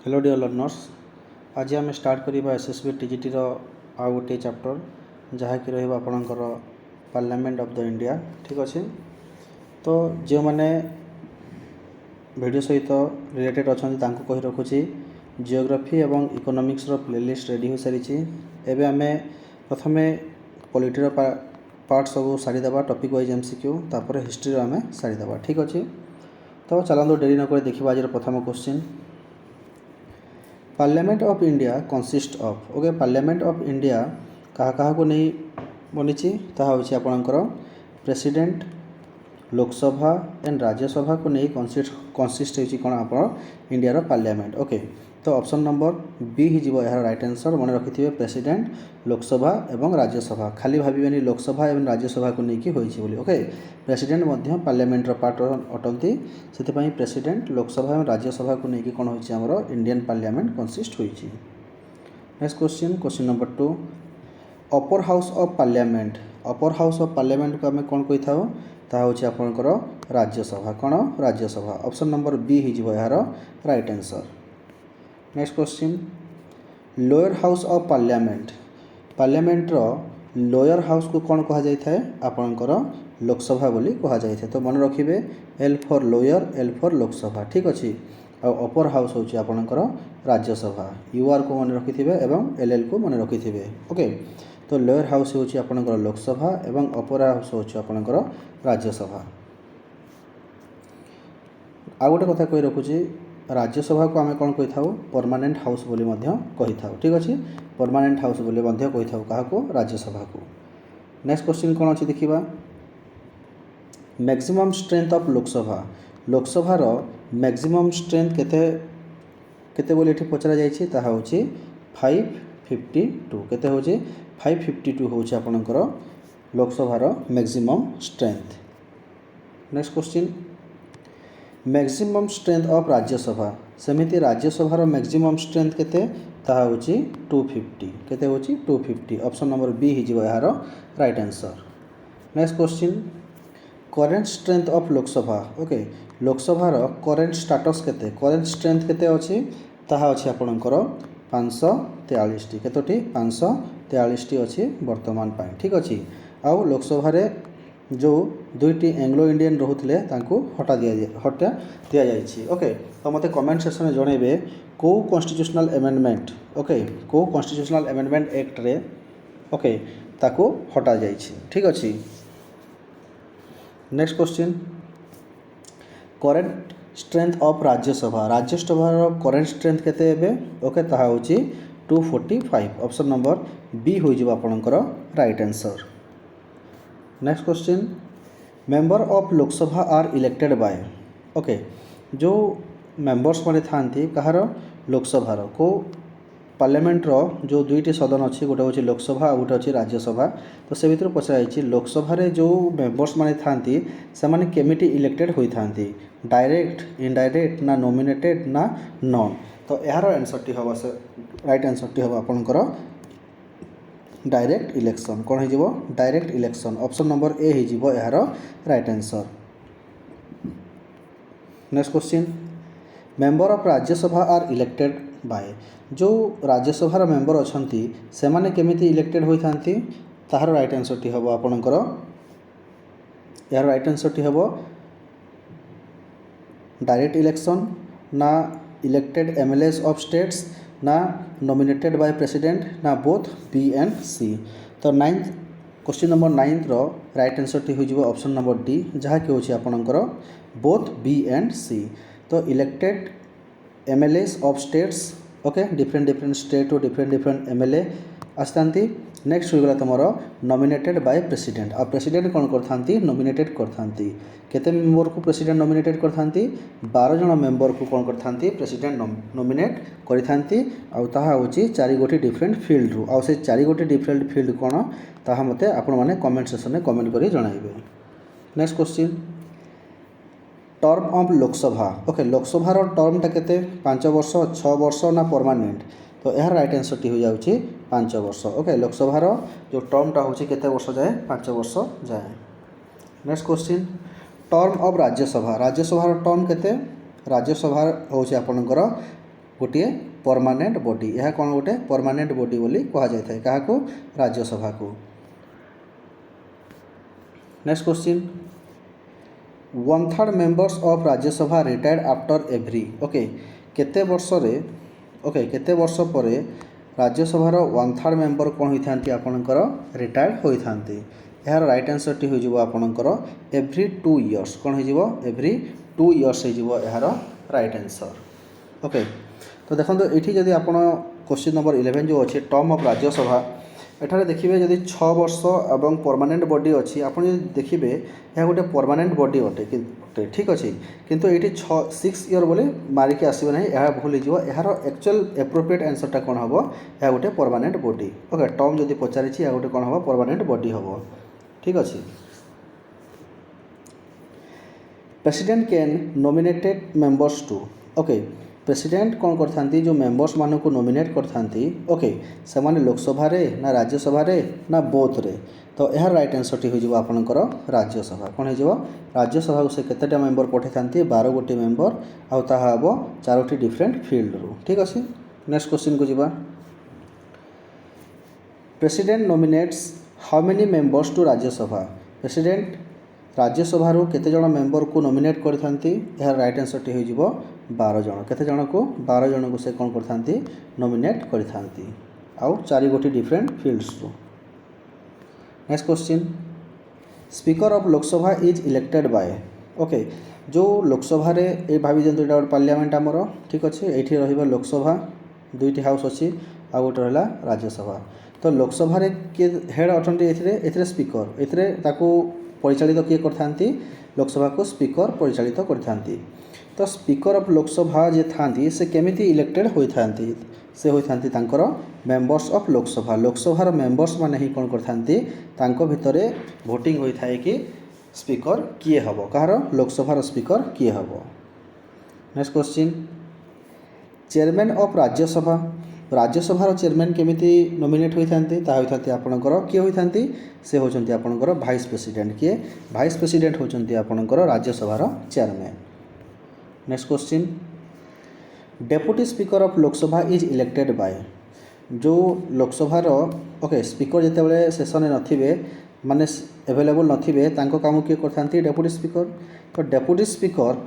Hello dear learners, आज आम start करवा एसएसबी टीजीटी आउ गोटे चैप्टर जहाँकि रहा आपणकर पार्लियामेंट ऑफ द इंडिया। ठीक अच्छे, तो जो मैंने वीडियो सहित रिलेटेड अच्छा कही रखुची जियोग्राफी एवं इकोनॉमिक्स प्लेलिस्ट रेडी हो सारी। एवं आम प्रथम पॉलिटी पार्ट सब सारीदे टॉपिक वाइज एमसीक्यू तापर हिस्ट्री आम सारीदे। ठीक अच्छे, तो चलते डेरी नक देखा आज प्रथम question. Parliament of India consist of. Okay, parliament of India क्या को नहीं बनी ताकि आपणकर प्रेसिडेंट, लोकसभा एंड राज्यसभा को नहीं कंसिस्ट होती कौन आप इंडिया पार्लियामेंट। ओके, तो ऑप्शन नंबर बी ही यार राइट आंसर। मन रखिथे प्रेसिडेंट, लोकसभा एवं राज्यसभा, खाली भावेनि लोकसभा एवं राज्यसभा को लेकिन होती। ओके, प्रेसिडेंट पार्लियामेंटर पार्ट अटंती, से प्रेसिडेंट, लोकसभा और राज्यसभा को लेकिन कौन हो इंडियन पार्लियामेंट कंसिस्ट होती। Next question, question number 2। Upper house of parliament. Upper house of parliament को आम कौन कही था हूँ आपणकर राज्यसभा। कौन? राज्यसभा। ऑप्शन नंबर बी ही यार right answer. Next question, lower house of parliament. पार्लियामेंटर लोअर हाउस को कौन कह जाए आपणकर लोकसभा बोली कह जाए। तो मन रखिए L for lower, L for Lok Sabha. ठीक अच्छे, और अपर हाउस हूँ आपणकर राज्यसभा। यूआर को मन रखिथे एवं एल को मन रखिथे। ओके, तो लोअर हाउस हूँ आपणकर लोकसभा एवं अपर हाउस हूँ आपणकर राज्यसभा। आ गोटे कथा कही रखुची, राज्यसभा को आम कौन कही था परमानेंट हाउस बोली कही था। ठीक अच्छे, परमानेंट हाउस बोली कही था क्या राज्यसभा को। नेक्स्ट क्वेश्चन कौन अच्छी देखा, मैक्सिमम स्ट्रेंथ ऑफ लोकसभा। लोकसभार मैक्सिमम स्ट्रेंथ केते बोली पचरा जाइए ताहा होची 552। केते होची 552 होची आपणकर लोकसभार maximum strength. Next question, maximum strength of Rajya Sabha. सेमिति राज्यसभार मैक्सिमम स्ट्रेंथ केते ताहा होची 250। केते होची 250। ऑप्शन नंबर बी ही यार right answer. Next question, current strength of Lok Sabha. Okay, लोकसभार करेंट स्टाटस केते, करेंट स्ट्रेंथ केते अच्छी ताहा अच्छी आपणकर 543। केतोटी 543 अच्छी वर्तमान पाई। ठीक अच्छे, आउ लोकसभा जो दुईटी एंग्लो इंडियन रोते हटा दि जाइए। ओके, तो मत कमेंट सेक्शन में जनइबे कौ कॉन्स्टिट्यूशनल एमेंडमेंट। ओके, कौ कॉन्स्टिट्यूशनल एमेंडमेंट एक्ट रे ओके ताको हटा जाइए। ठीक अच्छे, next question, current strength of Rajya Sabha. राज्यसभार करेंट स्ट्रेंथ केते एबे? ओके, ताहा होची 245। ऑप्शन नंबर बी हो आपणकर right answer. Next question, member of Lok Sabha are elected by. Okay, जो मेंबर्स माने थांती कहार लोकसभार को पार्लियामेंटर जो दुईटी सदन अच्छी, गोटे हूँ लोकसभा गोटे अच्छी राज्यसभा। तो से भर पचर लोकसभा जो मेंबर्स माने थांती से माने केमिटी इलेक्टेड होई थांती, डायरेक्ट, इनडायरेक्ट, ना नॉमिनेटेड ना नॉन। तो यार आंसर टी हम राइट आंसर टी हम आपणकर डायरेक्ट इलेक्शन। कौन हो direct election. Option number A हो यार right answer. Next question, member of Rajya Sabha are elected by. जो राज्यसभार मेंबर अच्छा से माने केमिति इलेक्टेड होई थांती ताहार राइट आंसर टी हम आपणकर यार राइट आंसर टी हम डायरेक्ट इलेक्शन, ना इलेक्टेड एमएलएस ऑफ स्टेट्स, ना नॉमिनेटेड बाय प्रेसिडेंट, ना बोथ बी एंड सी। तो नाइन्थ क्वेश्चन नंबर 9 रो राइट आंसर टी हो ऑप्शन नंबर डी जहाँकि हूँ आपणकर बोथ बी एंड सी। तो elected MLAs of states, okay, different different state और डिफरेंट एमएलए आसतांती। नेक्स्ट होगा तुम नॉमिनेटेड बाय प्रेसिडेंट। आ प्रेसिडेंट कौन करथांती? नॉमिनेटेड करथांती। केते मेंबर को प्रेसिडेंट नॉमिनेटेड करथांती? 12 जन मेंबर को कौन करथांती? President nominate करथांती। आ ताहा होची 4 गोटी डिफरेंट फील्ड रु। आ से 4 गोटी डिफरेंट फील्ड कौन ताहा मते आपण माने कमेंट सेक्शन में कमेंट करी जणाइबे। Next question, term of Lok Sabha. Okay, लोकसभार टर्मटा केते 5 वर्ष, 6 वर्ष ना परमानेंट। तो यार राइट आंसर टी हो जाउची 5 वर्ष। ओके, लोकसभार जो टर्मटा होची केते वर्ष जाए? 5 वर्ष जाए। Next question, term of Rajya Sabha. राज्यसभार टर्म केते? राज्यसभा हूँ आपणकर गोटे परमानेंट बॉडी। यह कौन गोटे परमानेंट बॉडी बोली कहा जाता है क्या राज्यसभा को। Next question 1/3 members of Rajya Sabha retired after every okay केते वर्ष रे ओके केते वर्ष पर राज्यसभार 1/3 मेंबर कौन होती आपणकर रिटायर्ड होती। यार राइट आंसर टी हो आपणकर एव्री 2 इयर्स कौन हो एव्री 2 इयर्स हो यार राइट आंसर। ओके तो देखो ये जदि आप क्वेश्चन नंबर 11 जो अच्छे टर्म ऑफ राज्यसभा एठारे देखिए जदि 6 वर्ष एवं परमानेंट बॉडी अच्छी आप देखिए यह गोटे परमानेंट बॉडी अटे ठीक अच्छे किंतु ये 6 इयर बोले मारिक आसो ना यह भूल यार एक्चुअल एप्रोप्रिएट आंसरटा कौन हम यह गोटे परमानेंट बॉडी। ओके टर्म जदि पचारि यह गोटे कौन हम परमानेंट बॉडी हम ठीक अच्छे। President can nominated members to okay president कौन करथांती जो मेंबर्स मानक नॉमिनेट करथांती ओके से माने लोकसभा रे ना राज्यसभा रे ना बोथ रे तो यार राइट आंसर टी हो आपणकर राज्यसभा कौन हो राज्यसभा को से केतेटा मेंबर पठे थांती 12 गोटी मेंबर आउ ताहा हबो 4टी डिफरेंट फील्ड रू ठीक अछि। नेक्स्ट क्वेश्चन को जिबा president nominates how many members to Rajya Sabha president Rajya Sabha केते जण मेंबर को नॉमिनेट करथांती यार राइट आंसर टी हो 12 जण केते जण को 12 जण को से कौन करथांती नॉमिनेट करथांती आउ 4 गोटी डिफरेंट फील्ड्स रू। Next question speaker of Lok Sabha is elected by okay जो लोकसभा रे ए भाभी जंतु एटा पार्लियामेंट आमर ठीक अच्छे ये रहिबा लोकसभा 2टी हाउस अच्छी आ गोटे रहा राज्यसभा तो लोकसभा रे किए हेड अटंती एथिरे स्पीकर एथिरे ताकू परिचालित किए करथांती लोकसभा को स्पीकर परिचालित करथांती तो स्पीकर ऑफ लोकसभा जे थांती से केमिति इलेक्टेड होइथांती से होइथांती तांकर मेंबर्स ऑफ लोकसभा लोकसभार मेंबर्स माने ही कौन करथांती तांको भितरे वोटिंग होई थाए कि स्पीकर किए हबो कहार लोकसभार स्पीकर किए हबो। Next question chairman of Rajya Sabha राज्यसभार चेयरमैन केमिति नॉमिनेट होइथांती ता होइथांती आपणकर किए होइथांती से होचंती आपणकर वाइस प्रेसिडेंट किए वाइस प्रेसिडेंट होचंती आपणकर राज्यसभार chairman. Next question deputy speaker of Lok Sabha is elected by जो लोकसभार ओके स्पीकर जितेबाला सेशन में नथिबे माने अवेलेबल नथिबे तांको काम किए करथांती डेप्यूटी स्पीकर तो डेप्यूटी स्पीकर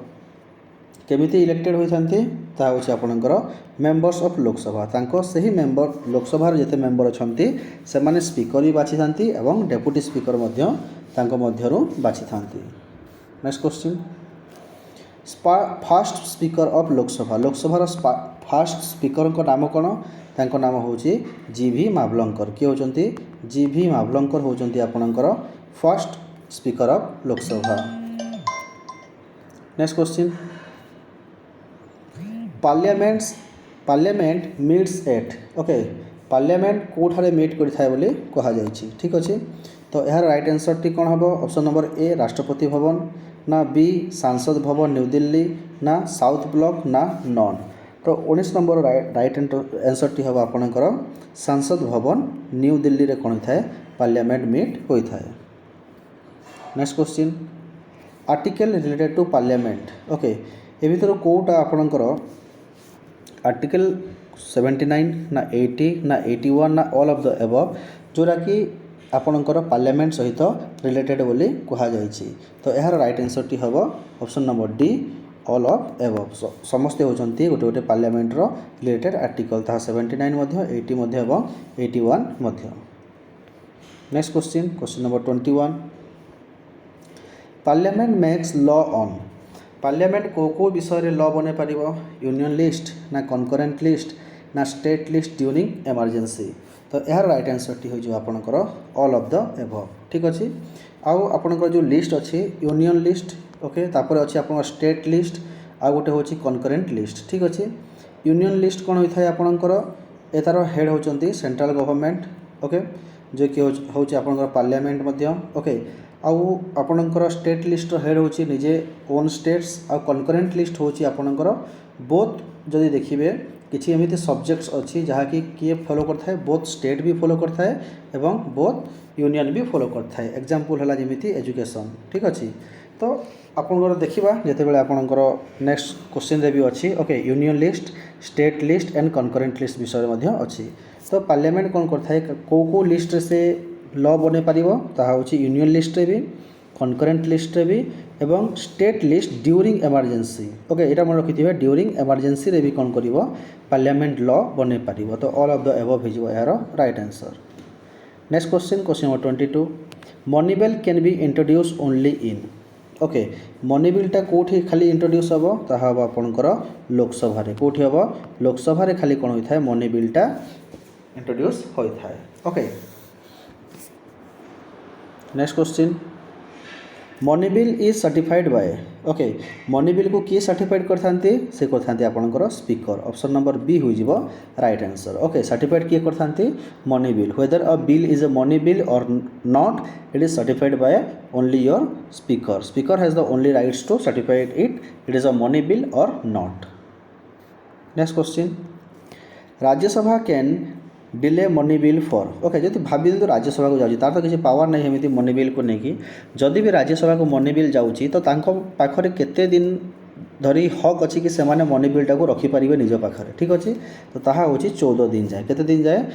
केमिति इलेक्टेड होइथांती ता होछि आपणकर मेंबर्स ऑफ लोकसभा तांको सही मेंबर लोकसभार जेते मेंबर अछंती से माने स्पीकर भी बाछि थांती एवं डेप्यूटी स्पीकर मध्य तांको मध्यरु बाछि थांती। Next question first speaker of Lok Sabha लोकसभार फास्ट स्पीकर को नाम कौन तांको नाम होची जी.भी. मावलंकर किए होचंती जी.भी. मावलंकर होचंती आपणकर fast speaker of Lok Sabha. Next question parliament meets eight okay parliament Kothare meet करिथाय बोली कहा जायछि ठीक अछि तो यार राइट आंसर टी कौन हम ऑप्शन नंबर ए राष्ट्रपति भवन ना बी सांसद भवन न्यू दिल्ली ना साउथ ब्लॉक ना नॉन तो 19 नंबर राइट आंसर टी हम आपणकर सांसद भवन न्यू दिल्ली रे कौन थाए पार्लियामेंट मीट होता है। Next question article related to parliament okay ए भीतर कोटा आपणकर आर्टिकल 79 ना 80 ना 81 ना ऑल ऑफ द एबव जोरा कि आपणकर पार्लियामेंट सहित रिलेटेड बोली कहा जायछि तो यार राइट आंसर टी हम option number D all of above समस्ते होचंती गोटे गोटे पार्लियामेंट रो रिलेटेड आर्टिकल ता 79 मध्य 80 मध्य एवं 81 मध्य। Next question number 21 parliament makes law on parliament को विषय लॉ बने पारिबो यूनियन लिस्ट ना कनकरेंट लिस्ट ना स्टेट लिस्ट ड्यूरिंग इमरजेंसी तो यार राइट आंसर टी हो आपणकर ऑल ऑफ द एबव ठीक अच्छे आउ आपणकर जो लिस्ट अच्छी यूनियन लिस्ट ओके तापर अच्छी आप स्टेट लिस्ट आ गोटे हूँ कनकरेंट लिस्ट ठीक अच्छे यूनियन लिस्ट कौन होता है आपणकर ए तार हेड होती सेंट्रल गवर्नमेंट ओके जो कि हूँ आपणकर पार्लियामेंट मध्य ओके आउ आपणकर स्टेट लिस्ट हेड होची निजे ओन स्टेट्स आ कनकरेंट लिस्ट होची आपणकर बोथ जदि देखिए किसी एमती सब्जेक्ट्स अच्छी जहाँकि किए फॉलो करता है बोथ स्टेट भी फॉलो करता है एवं बोथ यूनियन भी फॉलो करता है एग्जांपल है जमीती एजुकेशन ठीक अच्छे तो आपणकर देखा जितेबाला आपणकर नेक्स्ट क्वेश्चन रे भी अच्छी okay union list state list and concurrent list विषय में अच्छी तो पार्लियामेंट कौन करता है कौ लिस्ट से लॉ बन पार ताहा होची यूनियन लिस्ट रे भी कनकरेंट लिस्ट रे भी एवं state list during emergency okay यहाँ मन रखिथे ड्यूरिंग इमरजेंसी रे भी कौन कर पार्लियामेंट लॉ बन पार तो ऑल ऑफ द एबव हो यार right answer. Next question question number 22 money bill can be introduce only in okay money बिलटा कौटी खाली इंट्रोड्यूस हम ताहा आपणकर लोकसभा कौटी हम लोकसभा खाली कौन होता है मनी बिलटा इंट्रोड्यूस होता है okay. Next question money bill is certified by okay money bill को किए सर्टिफाइड करथांती से करथांती आपणकर स्पीकर ऑप्शन नंबर बी हो राइट आंसर ओके सर्टिफाइड किए करथांती money bill whether a bill is a money bill or not it is certified by only your speaker speaker has the only rights to certified it is a money bill or not. Next question Rajya Sabha can delay money bill for okay जब भाभी दिखाँ राज्यसभा को जाऊँगी तार तो किसी power नहीं एमती money bill को लेकिन जदि भी राज्यसभा को मनी बिल जाऊँगी तो पाखरे केते दिन धरी हक अच्छी कि से मनी बिलटा को रखिपारे निज पाखे ठीक अच्छे तो ताहा होची 14 दिन जाए केते दिन जाए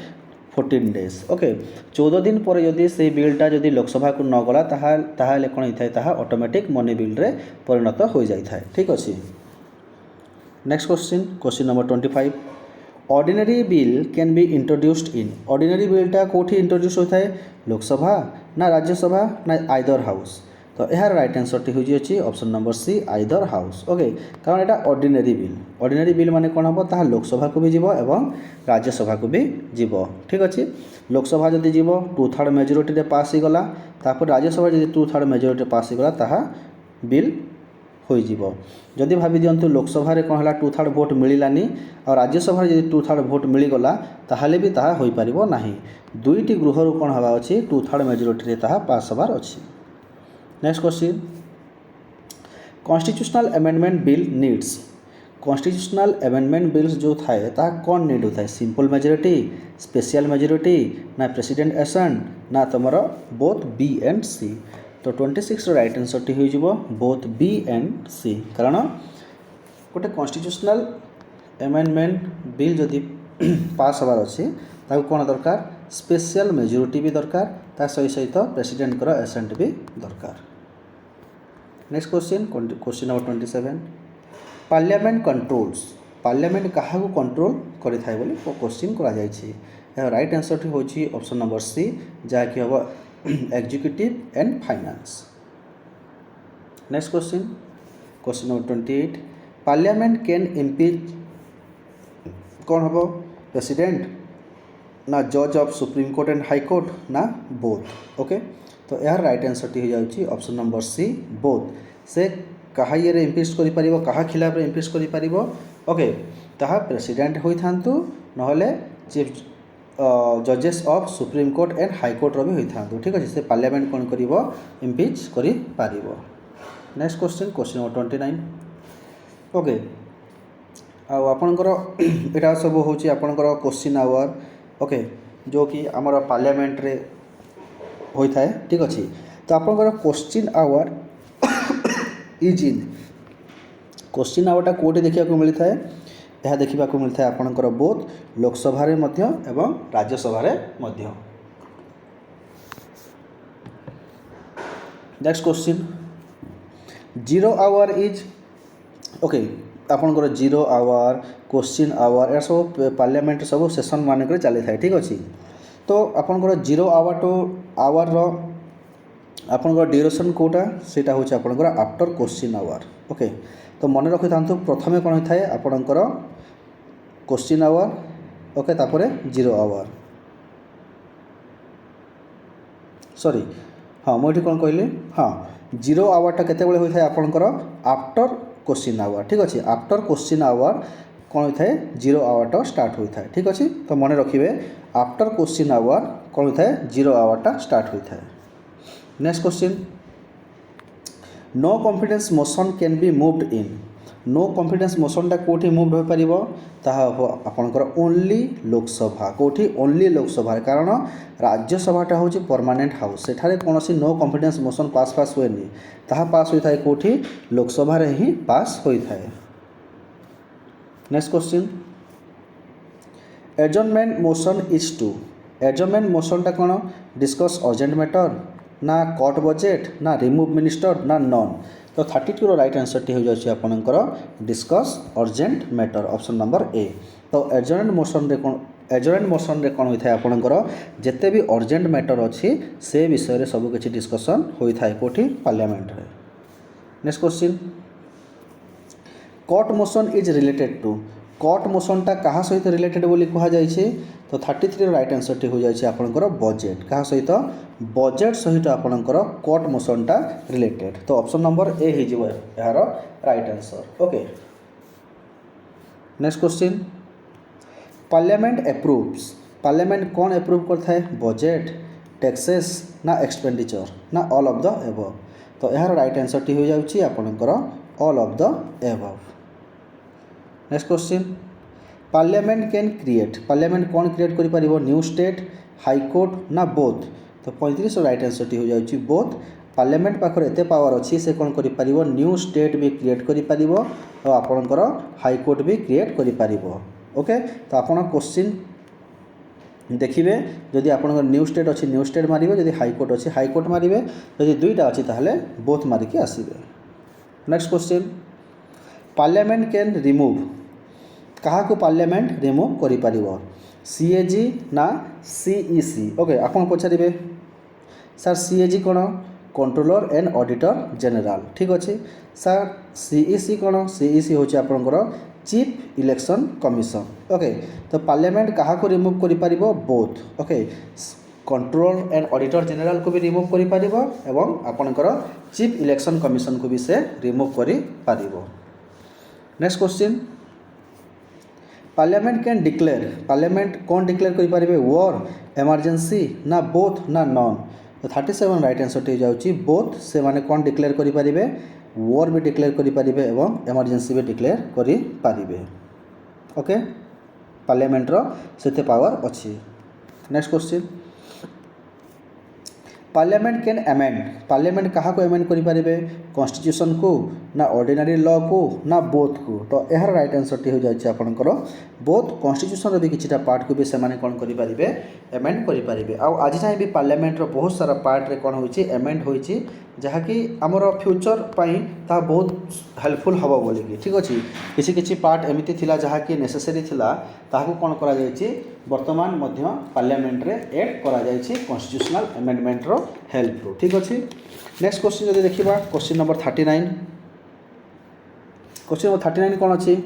14 डेज ओके 14 दिन पर जदि से बिलटा जदि लोकसभा को न गला ताहा कौन होता है ताहा ऑटोमेटिक मनी बिल रे परिणत हो जाए ठीक अच्छे। Next question question number 25 ordinary bill can be introduced in ordinary बिलटा कौटी इंट्रोड्यूस होता है लोकसभा ना राज्यसभा ना आइदर हाउस तो यार राइट आंसर टी होची option number C either house okay कारण यहाँ ऑर्डिनरी बिल माने कौन हम ताहा लोकसभा को भी जीव एवं राज्यसभा को भी जीव ठीक अच्छे लोकसभा जदि जीव 2/3 मेजोरिटी पास हो गला तापर राज्यसभा जदि 2/3 मेजोरिटी पास हो गला ताहा बिल हो जदि भाभी दिंतु लोकसभा कौन है 2/3 भोट मिलानी और राज्यसभा जब 2/3 भोट मिलगला ताहले भी ताहा होई परिबो नाही दुईटी गृह कौन हवा अच्छी 2/3 मेजोरिटी ताहा पास हबार अच्छी। Next question constitutional amendment bill needs constitutional amendment bills जो थाए ता कौन नीड होता है सिंपल मेजोरिटी स्पेशल मेजोरिटी ना प्रेसिडेंट एसेंट ना तुमर बोथ बी एंड सी तो 26 राइट आंसर टी हो बोथ बी एंड सी कारण गोटे कॉन्स्टिट्यूशनल अमेंडमेंट बिल जदि पास हबार अच्छे ताको कौन दरकार स्पेशल मेजोरिटी भी दरकार ता सहित प्रेसिडेंट कर एसेंट भी दरकार। Next question question number 27 parliament controls parliament क्या कंट्रोल करि थाए बोली क्वेश्चन करा जायछि राइट आंसर टी होछि ऑप्शन नंबर सी जहाँकि हम executive and finance. Next question question number 28 parliament can impeach कौन हम प्रेसिडेंट ना जज of supreme court and high court ना बोथ ओके तो यार राइट आंसर टी हो जाउछि ऑप्शन नंबर सी बोथ से कहा ये इम्पीच करि परिबो कहा खिलाफ इम्पीच करि परिबो ओके ताहा प्रेसिडेंट होई थांतु नहले चीफ जजेस of supreme court and high court भी होता ठीक अच्छे से पार्लियामेंट कौन कर इम्पीच कर पार। Next question question number 29 okay आपणकर यहाँ सब हूँ आपणकर क्वेश्चन आवर ओके जो कि आमर पार्लियामेंट रे होता है ठीक अच्छे तो आपणकर question hour is in question आवरटा कौटी देखा मिलता है यह देखा मिलता है आपणकर बोथ लोकसभा एवं Rajya Sabha. Next question 0 our is okay आपणकर 0 आवर क्वेश्चन आवर या सब पार्लियामेंट सब सेशन मानक चली था ठीक अच्छे तो आपणकर 0 आवर टू आवर आपणकर ड्यूरेशन कोटा सेटा होची आपणकर आफ्टर क्वेश्चन आवर ओके तो मन रखि था प्रथमे कौन होता है आपणकर क्वेश्चन आवर ओके तापर 0 आवर सॉरी हाँ मुझे कौन कहली हाँ 0 आवरटा केतेबेले होता है आपणकर आफ्टर क्वेश्चन आवर ठीक अच्छे आफ्टर क्वेश्चन आवर कौन होता है 0 आवरटा स्टार्ट होता है ठीक अच्छे तो मन रखिए आफ्टर क्वेश्चन आवर कौन होता है 0 आवरटा स्टार्ट होता है। Next question no confidence motion can be moved in no confidence मोशनटा कोठी मूव हो पारिबो ताहा आपनकर ओनली लोकसभा कोठी ओनली लोकसभा कारण राज्यसभाटा होची परमानेंट हाउस सेठारे कोनोसी नो कॉन्फिडेंस मोशन पास हुएनी ताहा पास होई थाए कोठी लोकसभा रे ही पास होई थाए। Next question adjournment motion is to adjournment मोशनटा कोन डिस्कस अर्जेंट मैटर ना कट बजेट ना रिमूव मिनिस्टर ना नॉन तो 32 राइट आंसर टी हो जाए आपनकर discuss urgent matter option number A. तो एडजर्नमेंट मोशन रे कौन होता है आपनकर जिते भी अर्जेंट मैटर अच्छी से विषय रे सब किछि डिस्कशन होता है कोठी पार्लियामेंट रे। Next question cut motion is related to cut मोशनटा कहा सहित रिलेटेड बोली कहा जाइए तो 33 राइट आंसर टी हो जाए आपनकर बजेट कहा सहित बजेट सहित आपनकर कट मोशनटा रिलेटेड तो ऑप्शन नंबर ए हो यार right answer. Okay next question parliament approves parliament कौन एप्रूव करता है बजेट टैक्सेस ना एक्सपेंडिचर ना ऑल ऑफ द एबव तो यार राइट आंसर टी हो जाए आपनकर all of the above. Next question parliament can create parliament कौन क्रिएट करि परिबो न्यू स्टेट हाईकोर्ट ना बोथ तो 35 राइट आंसर टी हो जाए बोथ पार्लियामेंट पाखर एते पावर अच्छी से कौन करि परिबो न्यू स्टेट भी क्रिएट करि परिबो और आपनकर हाईकोर्ट भी क्रिएट करि परिबो। ओके तो आपण क्वेश्चन देखिए जदि आपनकर न्यू स्टेट अच्छी न्यू स्टेट मारिबे जदि हाईकोर्ट अच्छी हाईकोर्ट मारिबे जदि दुईटा अच्छी ताहले बोथ मारिकी आसीबे। Next question parliament can remove कहा को पार्लियामेंट रिमूव करि परिबो सीएजी ना सीईसी। ओके आपन पछारिबे सर सीएजी कोन कंट्रोलर एंड ऑडिटर जनरल ठीक अच्छे सर सीईसी कोन सीईसी होची आपनकर चीफ इलेक्शन कमिशन। ओके तो पार्लियामेंट कहा को रिमूव करि परिबो both okay controller and auditor general को भी रिमूव करि परिबो एवं आपनकर चीफ इलेक्शन कमिशन को भी से रिमूव करि परिबो। Next question parliament can declare parliament कौन डिक्लेयर करि परिबे वॉर इमरजेंसी ना बोथ ना नॉन तो 37 राइट आंसर टी जाउची बोथ से माने कौन डिक्लेयर करि परिबे वॉर भी डिक्लेयर करि परिबे एवं इमरजेंसी भी डिक्लेयर करि परिबे। ओके पार्लियामेंट रो सेते पावर अछि। Next question parliament can amend parliament कहा को अमेंड करि परिबे कॉन्स्टिट्यूशन को ना ऑर्डिनरी लॉ को ना बोथ को तो यार राइट आंसर टी हो जाए आपनकर बोथ कॉन्स्टिट्यूशन रो भी किछिटा पार्ट को भी से माने कोन करि परिबे अमेंड करि परिबे आ आज जाय भी पार्लियामेंट रो बहुत सारा पार्ट रे कोन होइछि अमेंड होइछि जहा कि हमर फ्यूचर पई ता बहुत हेल्पफुल हबो बोली कि ठीक अछि किछि किछि पार्ट एमिति थिला जहा कि नेसेसरी थिला ताहाको कोन करा जायछि वर्तमान मध्य पार्लियामेंट रे ऐड करा जायछि कॉन्स्टिट्यूशनल अमेंडमेंट रो हेल्प रो ठीक अछि। नेक्स्ट क्वेश्चन जदि देखिबा क्वेश्चन नंबर 39 क्वेश्चन नंबर 39 कोन अछि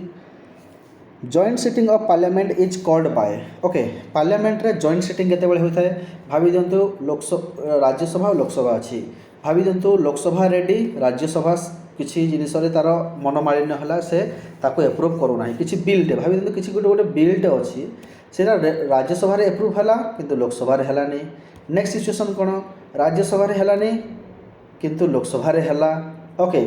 joint sitting of parliament is called by okay parliament रे जॉइंट सिटिंग केते बेले होय थाए भाबी दियंतु लोकसभा राज्यसभा और लोकसभा अछि भाबी दियंतु लोकसभा रेडी राज्यसभा किछि जिनिस रे तार मनोमालिन्य हला से ताको अप्रूव करू नाही किछि बिलटे भाबी दियंतु किछि गोटे बिलटे अछि सेटा राज्यसभा रे अप्रूव हला किंतु लोकसभा रे हला नै। नेक्स्ट सिचुएशन कोन राज्यसभा रे हला नै किंतु लोकसभा रे हला ओके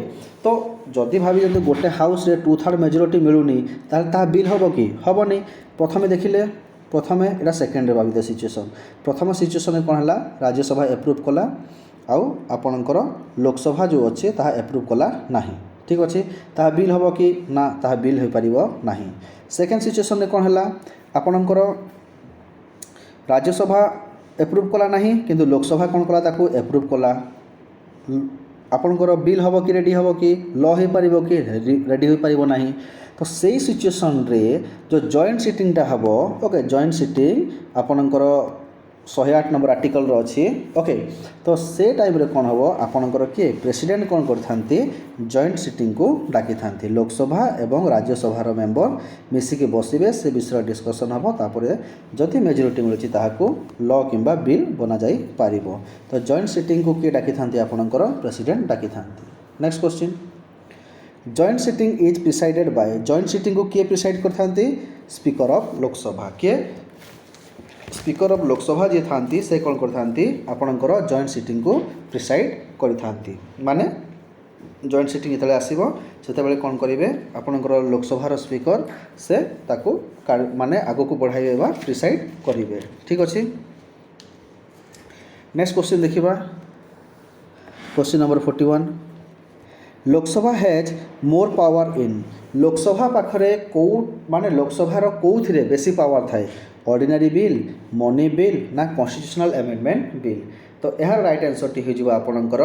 तो जदि भावी जब गोटे हाउस रे 2/3 मेजोरिटी मिलूनी ताल ता बिल होबो कि होबो नै प्रथम देखिले प्रथम एटा सेकेंड रे भावी सिचुएशन प्रथम सिचुएशन कोन हला राज्यसभा अप्रूव कला आउ आपनकर लोकसभा जो अच्छे ताहा अप्रूव कला नाही ठीक अच्छे ताहा बिल होबो कि ना ताहा बिल हो पारिबो नाही। सेकेंड सिचुएशन रे कोन हला आपनकर राज्यसभा अप्रूव कला नाही किंतु लोकसभा कोन कला ताको अप्रूव कला आपनकर बिल हम कि रेडी हम कि लॉ हो पार कि रेडी हो पार ना तो सही सिचुएशन रे जो जॉइंट सिटिंगटा हम ओके जॉइंट सिटिंग आपनकर 108 नंबर आर्टिकल रो अच्छी ओके तो से टाइम रे कौन हम आपनकर किए प्रेसिडेंट कौन करथांती जॉइंट सिटिंग को डाकी थांती लोकसभा एवं राज्यसभा मेंबर मिसिके बसिबे से विषय डिस्कशन हम तापर जदि मेजोरिटी मिलुची ताहाको लॉ किंबा बिल बना जाई पारिबो तो जॉइंट सिटिंग को किए डाकी थांती आपनकर प्रेसिडेंट डाकी थांती। Next question joint sitting is presided by joint sitting को किए प्रिसाइड करथांती स्पीकर ऑफ लोकसभा किए स्पीकर ऑफ लोकसभा जी थांती से कौन करथांती आपनकर जॉइंट सिटिंग को प्रिसाइड करथांती माने जॉइंट सिटिंग इतले आसीबो ସେତେବେଳେ କ'ଣ କରିବେ ଆପଣଙ୍କର ଲୋକସଭାର ସ୍ପିକର ସେ ତାକୁ ମାନେ ଆଗକୁ ବଢ଼ାଇବେ ବା ପ୍ରିସାଇଡ୍ କରିବେ। ଠିକ୍ ଅଛି। ନେକ୍ସଟ କ୍ୱେଶ୍ଚିନ୍ ଦେଖିବା। Question number 41 Lok Sabha has more power in Lok Sabha पाखरे कौ माने लोकसभार कौथिरे बेसी पावर थाए ऑर्डिनरी बिल मनी बिल ना कॉन्स्टिट्यूशनल अमेंडमेंट बिल। तो यार राइट आंसर टी हो आपणकर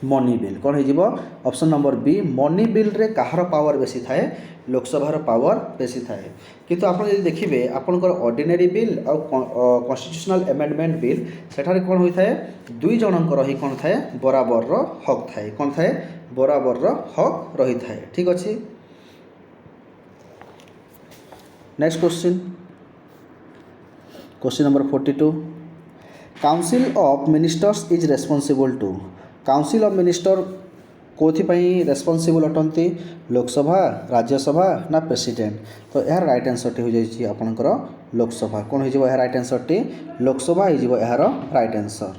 मनी बिल कौन हो option number B money bill रे कहार पावर बेसी थाए लोकसभार पावर बेसी थाए। किंतु आप देखिए आपंकर ऑर्डिनरी बिल और कॉन्स्टिट्यूशनल अमेंडमेंट बिल सेठारे कौन होता है दुई जनकर ही कौन थाए बराबर हक थाए कौन थाए बराबर हक रही थाए। ठीक अच्छे। Next question question number 42 council of ministers is responsible to council of minister कौथिपाई रेस्पॉन्सिबल अटंती लोकसभा राज्यसभा ना प्रेसिडेंट। तो यार राइट आंसर टी हो जाइए आपणकर लोकसभा कौन हो राइट आंसर टी लोकसभा हो यार right answer.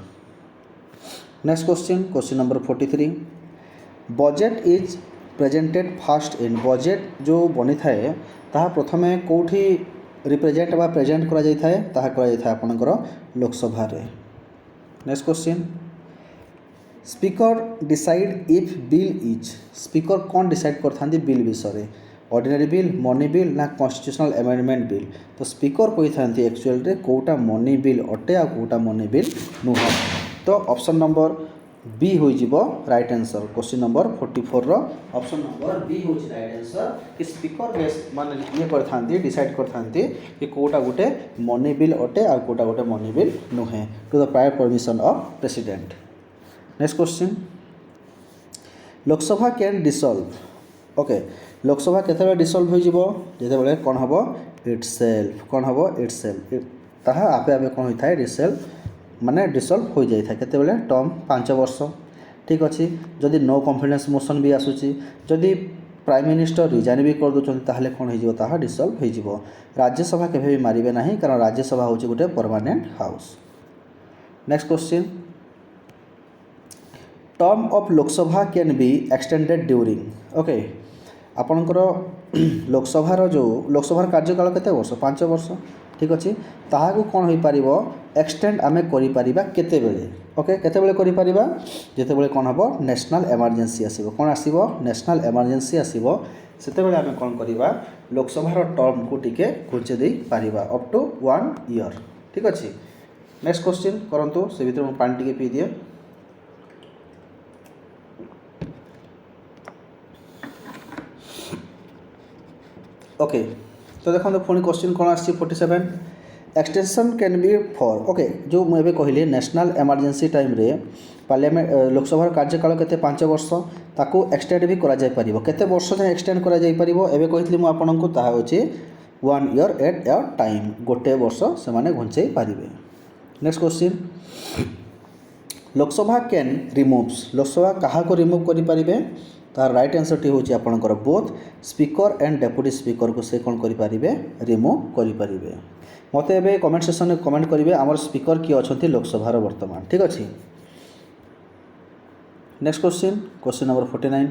Next question question number 43 budget is presented fast in budget जो बनी थाए ताहा प्रथमे कौठी रिप्रेजेंट बा प्रेजेंट करा जाय थाए ताहा करा जाय थाए आपणकर लोकसभा रे। Next question speaker decide if bill is speaker कौन डिसाइड करता बिल विषय ऑर्डिनरी बिल मनी बिल ना कॉन्स्टिट्यूशनल अमेंडमेंट बिल। तो स्पीकर कही था एक्चुअल रे कोटा मनी बिल अटे आ कोटा मनी बिल नुह। तो ऑप्शन नंबर बी हो राइट आंसर क्वेश्चन नंबर 44 रो ऑप्शन नंबर बी हो राइट आंसर कि स्पीकर माने ये करथा डिसाइड करथा कि कोटा गोटे मनी बिल अटे आ कोटा गोटे मनी बिल नुहे to the prior permission of president. Next question Lok Sabha can dissolve okay Lok Sabha केते डिसॉल्व हो जिते बड़े कौन हम इटसेल्फ कौन हम इटसेल्फ ताहा आपे आपे कौन होता है डिसॉल्व माने डिसॉल्व हो जाए केते बड़े टर्म 5 वर्ष। ठीक अच्छे जदि नो कॉन्फिडेंस मोशन भी आसूची जदि प्राइम मिनिस्टर रिजाइन भी कर दूसरी ताहले कौन हो डिसॉल्व हो राज्यसभा केबे भी मारिबे नहीं कारण राज्यसभा हूँ गोटे permanent house. Next question term of Lok Sabha can be extended during okay आपणकर लोकसभार जो लोकसभार कार्यकाल केते वर्ष 5 वर्ष। ठीक अच्छे ताहाकू कौन हो पार एक्सटेंड आमे करि परिबा केते बेले ओके केते बेले करि परिबा जेते बेले कौन हम नेशनल इमरजेंसी आसीबो कौन आसीबो नेशनल इमरजेंसी आसीबो सेते बेले आमे कौन करिबा लोकसभार टर्म को टिके घुंचे दे पारिबा अप टू 1 ईयर। ठीक अच्छे। नेक्स्ट क्वेश्चन करंतु से भीतर पानी टिके पी दिए। ओके तो देखो पुणी क्वेश्चन कौन आसी 47 extension can be for okay जो मुझे कहली नेशनल इमरजेंसी टाइम रे पार्लियामेंट लोकसभा कार्यकाल केते 5 वर्ष ताको एक्सटेंड भी करा जाय परिबो केते वर्ष जाय एक्सटेंड करा जाय परिबो एबे कहितली मु आपनकु ताहा होची 1 ईयर एट अ टाइम गोटे वर्ष से माने घुंचै पारिबे। Next question Lok Sabha can removes Lok Sabha कहा को रिमूव करि परिबे तार राइट आंसर टी होची आपनकर both speaker and deputy speaker को से कौन करि परिबे रिमूव करि परिबे। मते एबे कमेंट सेक्शन में कमेंट करिवे हमर स्पीकर किए अछंती लोकसभार वर्तमान। ठीक अछि। Next question question number 49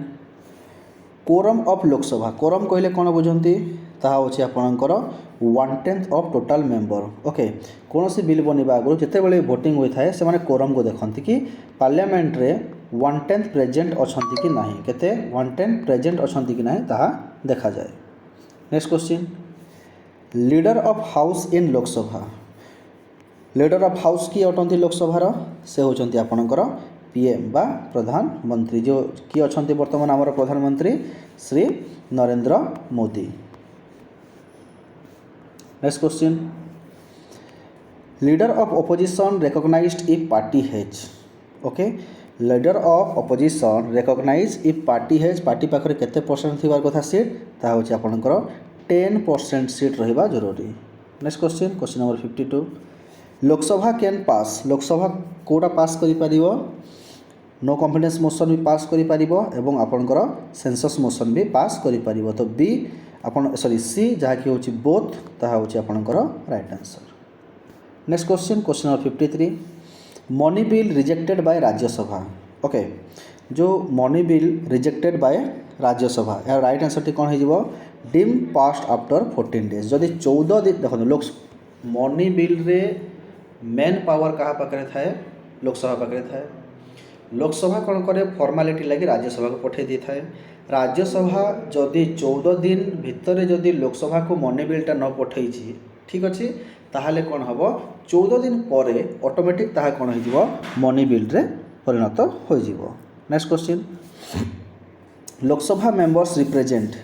quorum of Lok Sabha quorum कहले कौन बुझंती ताहा होची आपनकर 1/10 ऑफ टोटल मेंबर ओके कौन सी बिल बनिबा आगु जते बेले वोटिंग होई थाए से माने कोरम को देखंती कि पार्लियामेंट रे 1/10 प्रेजेंट अछंती कि नाही केते 1/10 प्रेजेंट अछंती कि नाही ताहा देखा जाए। Next question leader of house in Lok Sabha leader of house की अटंती लोकसभार से होचंती आपनकर पीएम बा प्रधानमंत्री जो कि अछंती वर्तमान आमर प्रधानमंत्री Shri Narendra Modi. Next question leader of opposition recognized if party has okay leader of opposition recognize if party has party पाखरे केते परसेंट थिबार कथा सीट ता होची आपनकर 10% सीट रहिबा जरूरी। Next question question number 52 Lok Sabha can pass Lok Sabha कोटा पास करि परिबो नो कॉन्फिडेंस मोशन भी पास करि परिबो एवं आपनकर सेंसस मोशन भी पास करि परिबो। तो बी आपन सॉरी सी जहा कि होची बोथ ताहा होची आपनकर right answer. Next question question number 53 money bill rejected by Rajya Sabha okay जो money bill rejected by Rajya Sabha यार राइट आंसर कौन हो डीम पास्ट आफ्टर 14 डेज जदि 14 दिन देखो लोक मनी बिल रे मेन पावर क्या पाखे थाए लोकसभा पाखे थाए लोकसभा कौन करे फॉर्मालिटी लगी राज्यसभा को पठे दी थाए राज्यसभा जदि 14 दिन भितर जदि लोकसभा को मनी बिलटा न पठे ठीक अच्छे ताहले कौन हम 14 दिन पर ऑटोमेटिक ताहा कौन हो मनी बिल रे परिणत हो। Next question Lok Sabha members represent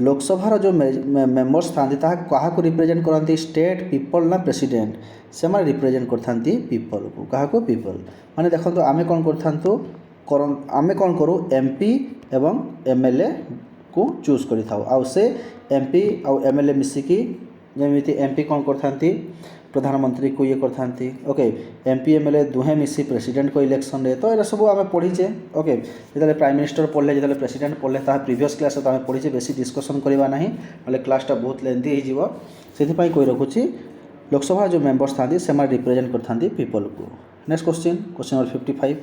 लोकसभार जो मेंबर्स था क्या रिप्रेजेंट करती स्टेट पीपल ना प्रेसिडेंट से रिप्रेजेंट करती पीपल को क्या पीपल माने देखो आमे कौन आमे कौन करूँ एमपी एवं एमएलए को चूज कर से एमपी आउ एमएलए मिसिकी जमीती एमपी कौन करथांती प्रधानमंत्री को ये करथांती ओके एमपी एमएलए दुहे मिसी प्रेसिडेंट को इलेक्शन रे तो ये सब आम पढ़ीचे ओके जो प्राइम मिनिस्टर पढ़ले जो प्रेसिडेंट पढ़ले ता प्रीवियस क्लास तो आम पढ़ीचे बेसी डिस्कसन करवा ना ना क्लासटा बहुत लेंथी हो से कही रखुची लोकसभा जो मेंबर्स था से रिप्रेजेंट करथांती पीपल को। Next question number 55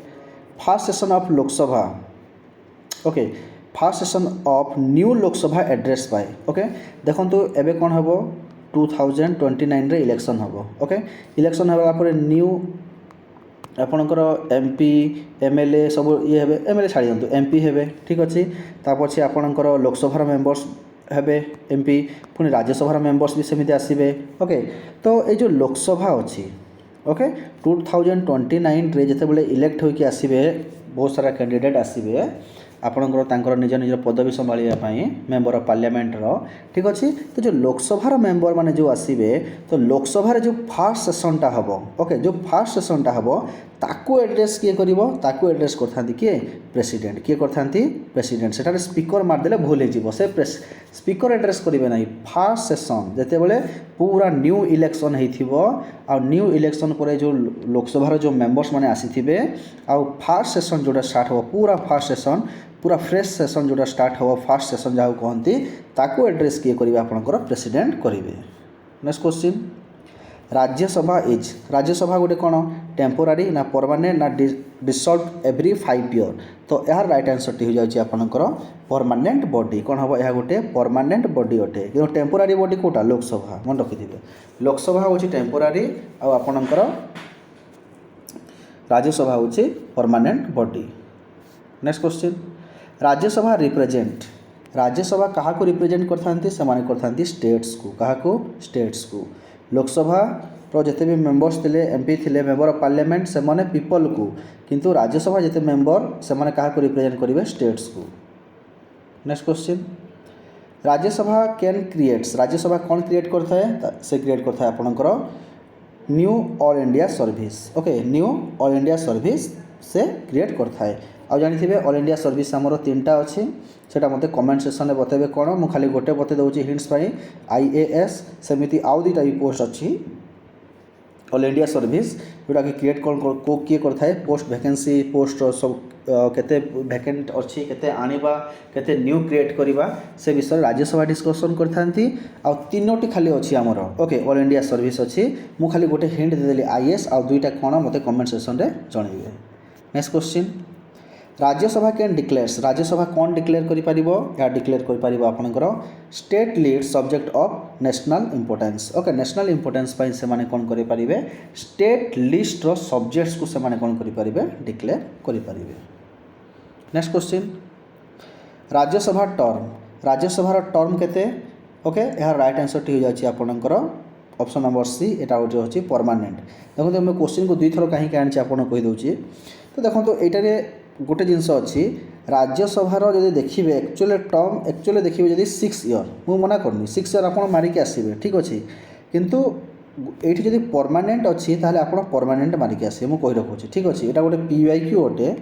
first session of Lok Sabha okay first session of new Lok Sabha address by okay देखो एबे कौन हम 2029 रे इलेक्शन हम ओके इलेक्शन होगा न्यू आपणकर एमपी एमएलए सब ये हे एमएलए छाड़ी दिंतु एमपी हे ठीक अच्छे तापछे आपणकर लोकसभार मेंबर्स हे एमपी पुणी राज्यसभार मेंबर्स भी सेमती आसबे ओके तो ये जो लोकसभा अच्छी ओके 2029 रे जिते बड़े इलेक्ट होकर आसबे बहुत सारा कैंडिडेट आसबे आपणकर निज निज पदवी संभाळा मेंबर ऑफ पार्लियामेंट रो ठीक अच्छे तो जो लोकसभार मेंबर माने जो आसबे तो लोकसभार जो फर्स्ट सेशनटा हम ओके जो फर्स्ट सेशनटा हम ताकू एड्रेस किए करिवो ताकू एड्रेस करथांती किए प्रेसिडेंट किए करथांती प्रेसिडेंट सेठारे स्पीकर मारदेले भूल हो से स्पीकर एड्रेस करेंगे ना फर्स्ट सेशन जिते बड़े पूरा न्यू इलेक्शन हो न्यू इलेक्शन पर जो लोकसभार जो मेंबर्स माने आसीथिबे आउ फर्स्ट सेशन जोटा स्टार्ट हो पूरा फर्स्ट सेशन पूरा फ्रेश सेशन जोटा स्टार्ट हो फर्स्ट सेशन जहाँ कहती ताकू एड्रेस किए करेंगे आपंकर प्रेसिडेंट करेंगे। नेक्स्ट क्वेश्चन राज्यसभा गोटे कौन टेम्पोरारी ना परमानेंट ना डिसॉल्व एवरी 5 ईयर तो यार राइट आंसर टी हो जाए आपंकर परमानेंट बॉडी कौन हम यह गोटे परमानेंट बॉडी अटे कि टेम्पोरारी बॉडी कौटा लोकसभा मन रखिथे लोकसभा हूँ टेम्पोरारी आपणकर राज्यसभा हूँ permanent body. Next question Rajya Sabha क्या रिप्रेजेंट करथांती से स्टेट्स को क्या स्टेट्स को लोकसभा रो जिते भी मेंबर्स थे एमपी थे मेंबर ऑफ पार्लियामेंट से माने पीपल को किंतु राज्यसभा जिते मेंबर से माने क्या रिप्रेजेंट करेंगे स्टेट्स को। Next question Rajya Sabha can creates Rajya Sabha कौन क्रिएट करता है से क्रिएट करता है आपणकर knew all India service okay knew all India service से क्रिएट करता है आ जानी ऑल इंडिया सर्विस आमर 3टा अच्छी सेटा मते कमेंट सेक्शन में बतेबे कौन मु खाली गोटे बते दूसरी हिंट्स पाई आईएएस सेमिति आउ 2टा भी पोस्ट अच्छी ऑल इंडिया सर्विस जोटा कि क्रिएट कौन को किए करता है पोस्ट वैकेंसी पोस्ट सब केते वैकेंट अच्छी केते आनिबा केते न्यू क्रिएट करवा से विषय राज्यसभा डिस्कसन करथांती आ 3टी खाली अच्छी आमर ओके ऑल इंडिया सर्विस अच्छी मु खाली गोटे हिंट देदेली आईएएस आ 2टा कौन मते कमेंट सेक्शन में जनइबे। Next question Rajya Sabha can declares Rajya Sabha कौन डिक्लेयर कर डिक्लेयर कर आपंकर state list subject of national importance okay national importance से माने कौन करें स्टेट लिस्ट रो सब्जेक्ट्स को से माने कौन करें डिक्लेयर करें। नेक्स्ट क्वेश्चन राज्यसभार टर्म केते ओके यार राइट आंसर टी हो जाए आपंकर ऑप्शन नंबर सी एटा गोटे होची परमानेंट। देखो मैं क्वेश्चन को 2 थर कहीं आनी आपको कहीदे तो देखो ये गोटे जिनस अच्छी राज्यसभार जब देखिए एक्चुअली टर्म एक्चुअली देखिए जब 6 ईयर मु मना करनी 6 ईयर आप मारिक आसबे ठीक अच्छे किंतु ये जब परमानेंट अच्छी ताहले आप परमानेंट मारिक आसबे मु कही रखुच्छी ठीक अच्छे यहाँ गोटे PYQ अटे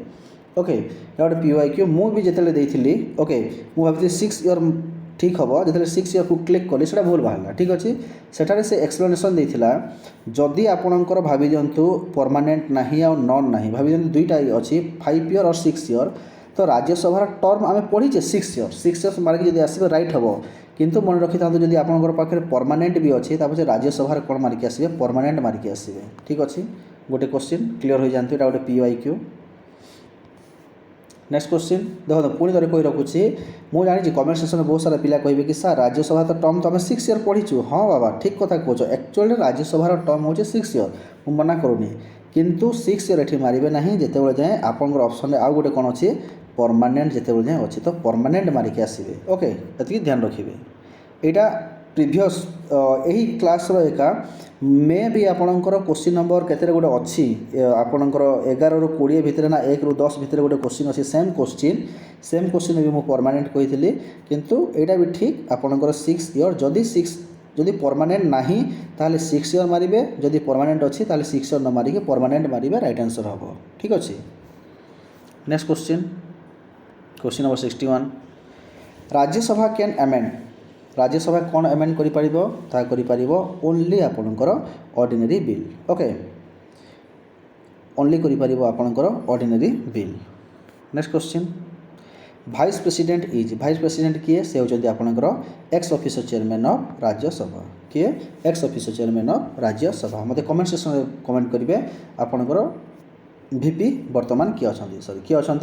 ओके यहाँ गोटे PYQ मुझे देती ओके मुझे भाई 6 ईयर ठीक हम जो 6 ईयर को क्लिक कली से भूल बाहर ठीक अच्छे सेठारे से एक्सप्लेनेशन देथिला जदि आपणकर भावी दिंतु परमानेंट नहीं आ नन नहीं भावी दिंतु 2टा अच्छी 5 ईयर और 6 ईयर तो राज्यसभार टर्म आम पढ़ीचे 6 ईयर मार्क जब आसबे राइट हम किंतु मन रखी था जब आपंकर पाखे परमानेंट भी अच्छी तापर राज्यसभार कौन मारिक आसबे परमानेंट मारिक आसबे ठीक अच्छे गोटे क्वेश्चन क्लीयर हो जातु यहाँ गोटे PYQ। नेक्स्ट क्वेश्चन देखो पुणी थे कही रखुच्छी मुझे जानी कमेंट सेक्शन में बहुत सारा पिला कहे कि सर राज्यसभा तो टर्म तो आम 6 ईयर पढ़ीचु हाँ बाबा ठीक कथा कह एक्चुअली राज्यसभा टर्म हो 6 ईयर मुझे मना करूनी किंतु 6 ईयर ये मारे ना जिते जाए आपंकर ऑप्शन आउ गोटे कौन अच्छी परमानेंट जिते जाए अच्छी तो परमानेंट मारिक आसवे ओके ये ध्यान रखिए यहाँ प्रिवियस यही क्लास एका मे भी आपणकर क्वेश्चन नंबर केते गोटे अच्छी आपणकर 11 ରୁ 20 भितर ना 1 ରୁ 10 भितर गोटे क्वेश्चन अच्छी सेम क्वेश्चन भी मुझे परमानेंट कही किंतु यहाँ भी ठीक आपणकर 6 ईयर जदि परमानेंट नाही ताहले 6 ईयर मारिबे जदि परमानेंट अच्छी ताहले 6 ईयर न मारिके परमानेंट मारिबे राइट आंसर हम ठीक अच्छे। Next question number 61 Rajya Sabha can amend Rajya Sabha कौन अमेंड करि ओनली आपणकर ऑर्डिनरी बिल ओके ओनली करि आपणकर ordinary bill. Next question vice president किए से होचंती आपणकर ex officer chairman of Rajya Sabha किए ex officer chairman of Rajya Sabha मते कमेंट सेक्शन में कमेंट करेंगे आपणकर वीपी वर्तमान किए अच्छा सॉरी किए अच्छा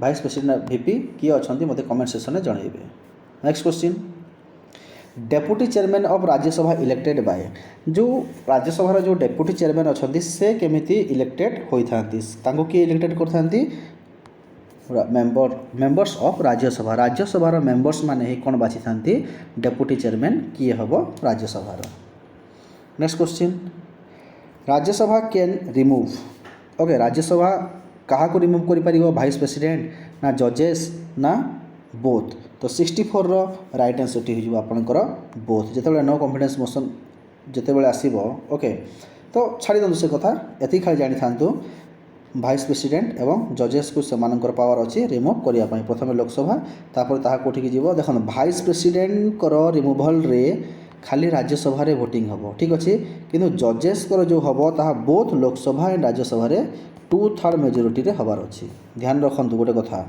भाइस प्रेसिडेंट वीपी किए अच्छा मते कमेंट सेक्शन में जनइबे। Next question deputy chairman of Rajya Sabha elected by जो राज्यसभा जो डेप्यूटी चेयरमैन अच्छा से केमिति इलेक्टेड होइथांती तांको किए इलेक्टेड करथांती मेंबर्स ऑफ राज्यसभा मेंबर्स माने ही कौन बाछि थांती डेप्यूटी चेयरमैन किए हबो Rajya Sabha. Next question Rajya Sabha can remove okay Rajya Sabha कहा को रिमूव करि परिबो भाइस प्रेसिडेंट ना जजेस ना बोथ तो 64 राइट आंसर टी हो आपणकर बोथ जिते नो कॉन्फिडेंस मोशन जिते आसो ओके तो छाड़ी दिखाँ से कथा ये खाली जानी था भाइस प्रेसिडेंट एवं जजेस को से पावर अच्छी रिमूव करने प्रथम लोकसभा तापर ताहा कोठी जीव देख भाइस प्रेसिडेंट रिमूवल रे खाली राज्यसभा रे वोटिंग हम ठीक अच्छे किंतु जजेस जो हम ताहा both Lok Sabha and Rajya Sabha 2/3 majority रे हबार अच्छी ध्यान रखु गोटे कथा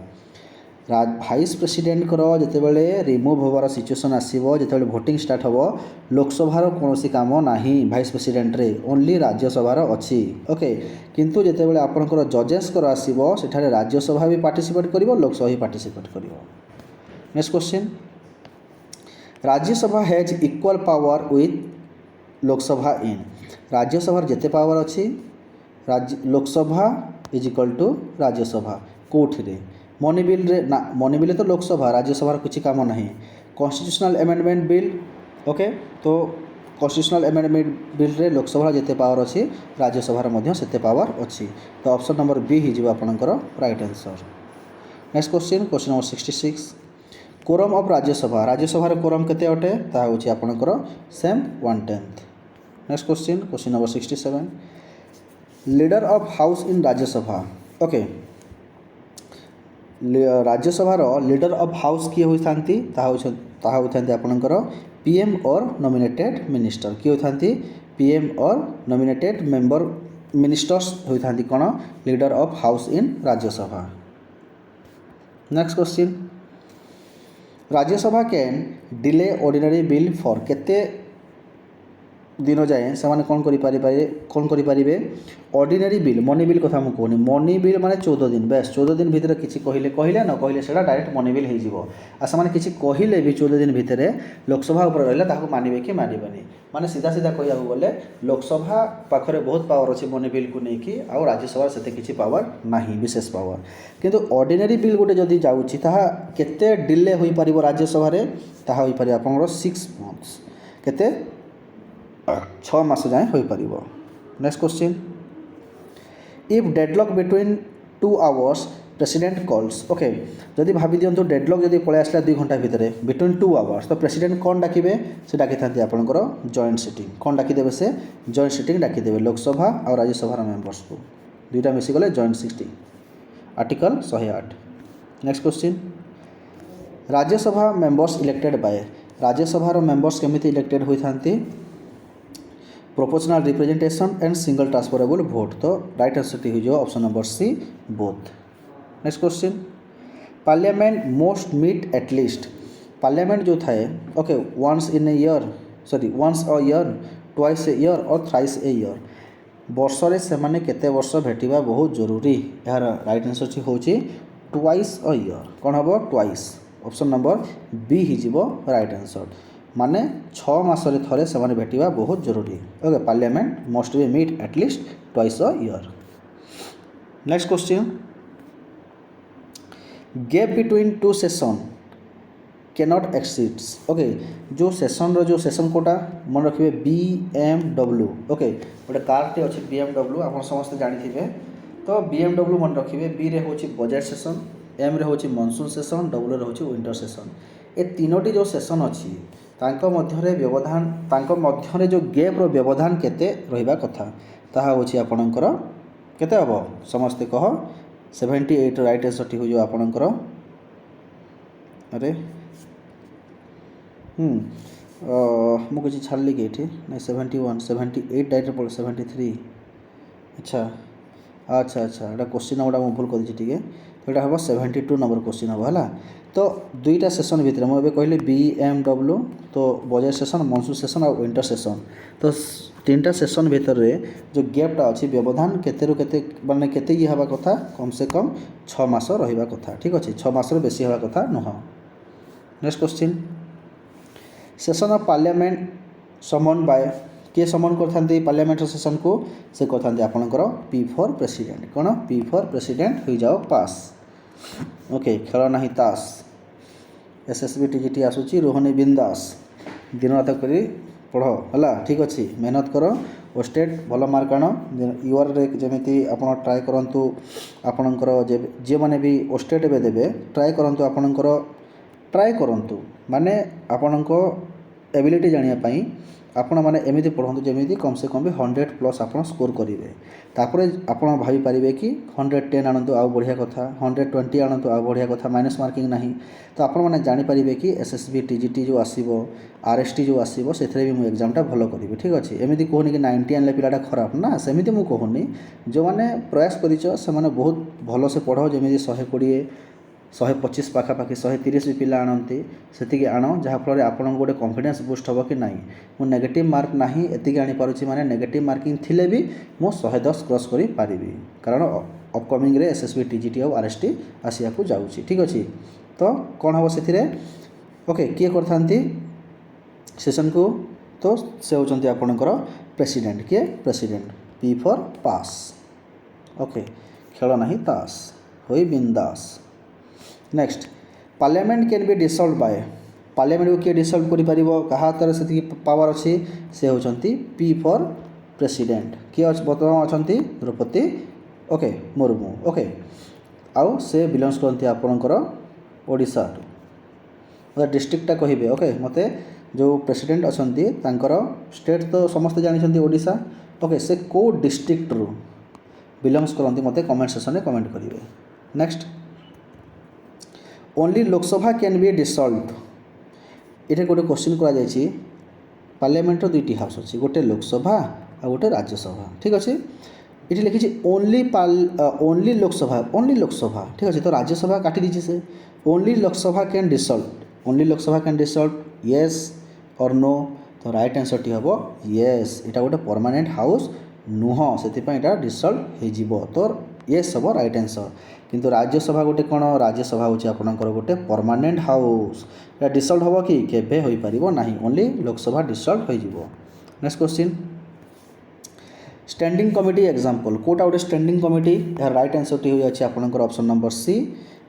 भाइस प्रेसिडेंट जितेबाला रिमूव होबार सिचुएसन आसो जिते भोटिंग स्टार्ट हम लोकसभार कौन काम ना भाइस प्रेसिडेंट रे ओनली राज्यसभार अच्छी ओके किंतु जितेबाला आपंकर जजेस आसो सेठारे राज्यसभा भी पार्टिसिपेट कर लोकसभा भी पार्टिसिपेट कर। Next question Rajya Sabha has equal power with Lok Sabha in Rajya Sabha जिते पावर अच्छी Lok Sabha is equal to Rajya Sabha कौटे मनी बिल रे ना मनी बिल तो लोकसभा राज्यसभा किसी काम ना कॉन्स्टिट्यूशनल अमेंडमेंट बिल ओके तो कॉन्स्टिट्यूशनल अमेंडमेंट बिल रे लोकसभा जिते पावर अच्छी राज्यसभा सेते पावर अच्छी तो ऑप्शन नंबर बी हो आपणकर right answer. Next question number 66 quorum of Rajya Sabha quorum केते अटे ता होची आपणकर same 1/10। Next question number 67 leader of house in Rajya Sabha okay राज्यसभार लीडर ऑफ हाउस किए होइथांती ताहा होइथांती आपणकर पीएम और नॉमिनेटेड मिनिस्टर किए होइथांती पीएम और नॉमिनेटेड मेंबर मिनिस्टर्स होइथांती कोन leader of house in Rajya Sabha. Next question Rajya Sabha can delay ordinary bill for केते दिन जाए से कौन करें ऑर्डिनरी बिल मनी बिल कथा मुझे कहूनी मनी बिल माने 14 दिन बेस 14 दिन भितर किसी कहले न कहले से डायरेक्ट मनी बिल हो किसी कहले भी 14 दिन भितर लोकसभा उपर रहा मानवे कि मानवेनि माने सीधा सीधा कह गले लोकसभा पाखरे बहुत पावर अच्छी मनी बिल को लेकिन आउ राज्यसभा से किसी पावर ना विशेष पावर किंतु ऑर्डिनरी बिल गोटे जदि जाऊँगी केते डिले हो पार राज्यसभा ताहा हो पार आप 6 मंथ्स केते 6 मास जाए हो पार। Next question if deadlock between 2 houses president calls okay जदि भाभी दिंतु डेडलॉक जदि पलि आसला 2 घंटा भितर बिटवीन 2 आवर्स तो प्रेसिडेंट कौन डाकिबे से डाकी था आपंकर जॉइंट सिटिंग कौन डाकिदेवे से जॉइंट सिटिंग डाकिदेवे लोकसभा और राज्यसभा मेंबर्स को दुईटा मिसिगले joint sitting article 108। Next question Rajya Sabha members elected by Rajya Sabha members केमिति इलेक्टेड होइथांती proportional representation and single transferable vote तो राइट आंसर टी हो option number C both. Next question parliament must meet at least parliament जो थाए okay once in a year sorry once a year twice a year और thrice a year वर्ष रे से माने केते वर्ष भेटिबा बहुत जरूरी यार राइट आंसर टी होची ट्वाइस अ ईयर कौन हम ट्वाइस ऑप्शन नंबर बी हो राइट आंसर माने 6 मासरे थरे से भेटा बहुत जरूरी okay parliament must be meet at least twice a year next question gap between two session cannot exceeds okay जो सेशन कोटा मन रखिए BMW ओके गोटे कारटे अच्छे BMW आप समस्त जानी तो BMW मन रखिए बी रे होची बजेट सेशन एम रे होची मॉनसून सेशन डब्ल्यू रे होची विंटर सेशन ए तीनोटी जो सेशन अच्छी तांको मध्यरे व्यवधान तांको मध्यरे जो गैप रो व्यवधान केते रहिबा कथा ताहा होची आपणकर केते हबो समस्त कह 78 राइट आंसर टी हो जो आपणकर अरे मु किसी छाड़ली कि ये ना 71 78 डायरेक्ट पड़े 73 अच्छा अच्छा अच्छा एटा क्वेश्चन गोटा मुझे भूल कर टी तो यहाँ हम 72 नंबर क्वेश्चन हम है तो दुईटा सेशन भितर मुझे कहली BMW तो बजेट सेशन मॉनसून सेशन और विंटर सेशन तो तीनटा सेशन भितर जो गैपटा अच्छी व्यवधान केते माने केते ये हवा कथा कम से कम 6 मास रहिबा कथा ठीक अच्छे 6 मास बेसी हवा कथा नुह next question session of parliament summon by किए समन करथांती पार्लियामेंट सेशन को से करथांती आपनकर पी फॉर प्रेसिडेंट कौन पी फॉर प्रेसिडेंट हो जाओ पास ओके खेल नहीं तास SSB TGT आसूची रोहनी बिंदास दिन रात करी पढ़ है ठीक अच्छे मेहनत कर ओ स्टेट भल मार्क आण यूआर जमी आप ट्राए करूँ आपणकर जे मैंने भी ओ स्टेट ए देवे ट्राए करूँ आपणकर ट्राए करूँ माने आपणक एबिलिटी जानापी आपण मैंने एमती पढ़ु जमी कम से कम भी 100+ आप स्कोर करेंगे तापर आप भाई पारे कि 110 आणतु आउ बढ़िया कथा 120 आणतु आउ बढ़िया कथा माइनस मार्किंग ना तो आपण मैंने जानीपारे कि SSB TGT जो आसो RST जो आसो से मुझे एग्जामटा भल करी ठीक अच्छे एमती कहूनी कि 90 आनले पिलाटा खराब ना सेमती मुझे कहूनी जो मैंने प्रयास कर बहुत भल से पढ़ जमी 120 125 पाखापाखि 130 भी पिला आणती से आण जहाँफल आपन गोटे कॉन्फिडेंस बुस्ट हम कि नहीं मु नेगेटिव मार्क ना एति आनीपारुची माने नेगेटिव मार्किंग थिले भी मु 110 क्रॉस करी पारिबी कारण अपकमिंग रे SSB TGT और RST आसिया को जाउची ठीक अच्छे तो कौन हम से ओके किए करथांती सेशन को तो से होचंती आपनकर प्रेसिडेंट किए president P for pass okay खेल नहीं तास होई बिंदास next parliament can be dissolve by parliament को किए डिसॉल्व करि परिबो कहा तरह से पावर अच्छी से होचंती पी फॉर प्रेसिडेंट किए बर्तमान अछंती द्रौपदी ओके मुर्मू ओके आउ से बिलोंग्स करती आपणकर ओडिशा मतलब डिस्ट्रिक्टा कहिबे ओके मते जो प्रेसिडेंट अछंती तांकर स्टेट तो समस्त जानिछंती ओडिशा ओके से को डिस्ट्रिक्ट रु बिलोंग्स करती मते कमेंट सेक्शन में कमेंट करिवे next only Lok Sabha can be dissolve ये गोटे क्वेश्चन करा पार्लियामेंट दुईटी हाउस अच्छी गोटे लोकसभा और गोटे राज्यसभा ठीक अच्छे ये लिखी ओनली लोकसभा ठीक अच्छे तो राज्यसभा काटी दीजिए से only Lok Sabha can dissolve yes और नो तो राइट आंसर टी हम येस यहाँ गोटे परमानेंट हाउस नुह से डिसॉल्व हो तो येस हम राइट आंसर किंतु राज्यसभा गोटे कौन राज्यसभा हूँ आपंकर गोटे परमानेंट हाउस या डिसॉल्व हम कि केबे हो पारिबो नाही ओनली लोकसभा डिसॉल्व हो जिवो next question standing committee example कोटा गोटे स्टैंडिंग कमिटी यार राइट आंसर टी होइछि आपनकर ऑप्शन नंबर सी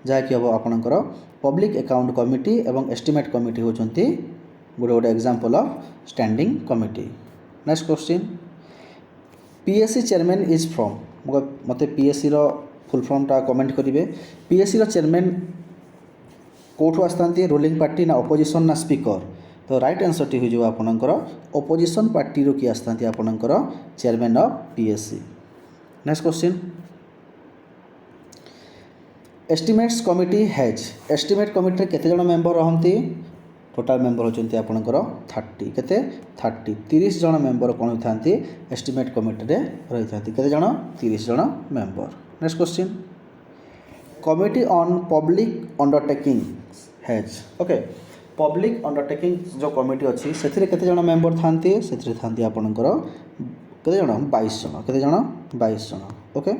जहाँकि हम आपनकर पब्लिक अकाउंट कमिटी एवं एस्टिमेट कमिटी होचंती गोटे गोटे example of standing committee next question PSC chairman is from मते PSC रो फुल फॉर्मटा कमेंट करेंगे PSC रो चेयरमैन कौटू आसता रूलिंग पार्टी ना अपोजिशन ना स्पीकर तो राइट आंसर टी हो आपनकर अपोजिशन पार्टी रो किए आसता आपनकर chairman of PSC next question estimates committee has estimate committee केते जण मेंबर रहंती टोटाल मेंबर होचंती आपनकर 30 केते 30 जण मेंबर कोन होथांती एस्टिमेट कमिटी रे रहिथांती केते जण 30 जण member next question committee on public undertaking has okay public undertaking जो कमिटी अच्छी से केते मेंबर थांती से थांती आपनकर केते जण 22 जण केते जण 22 जण ओके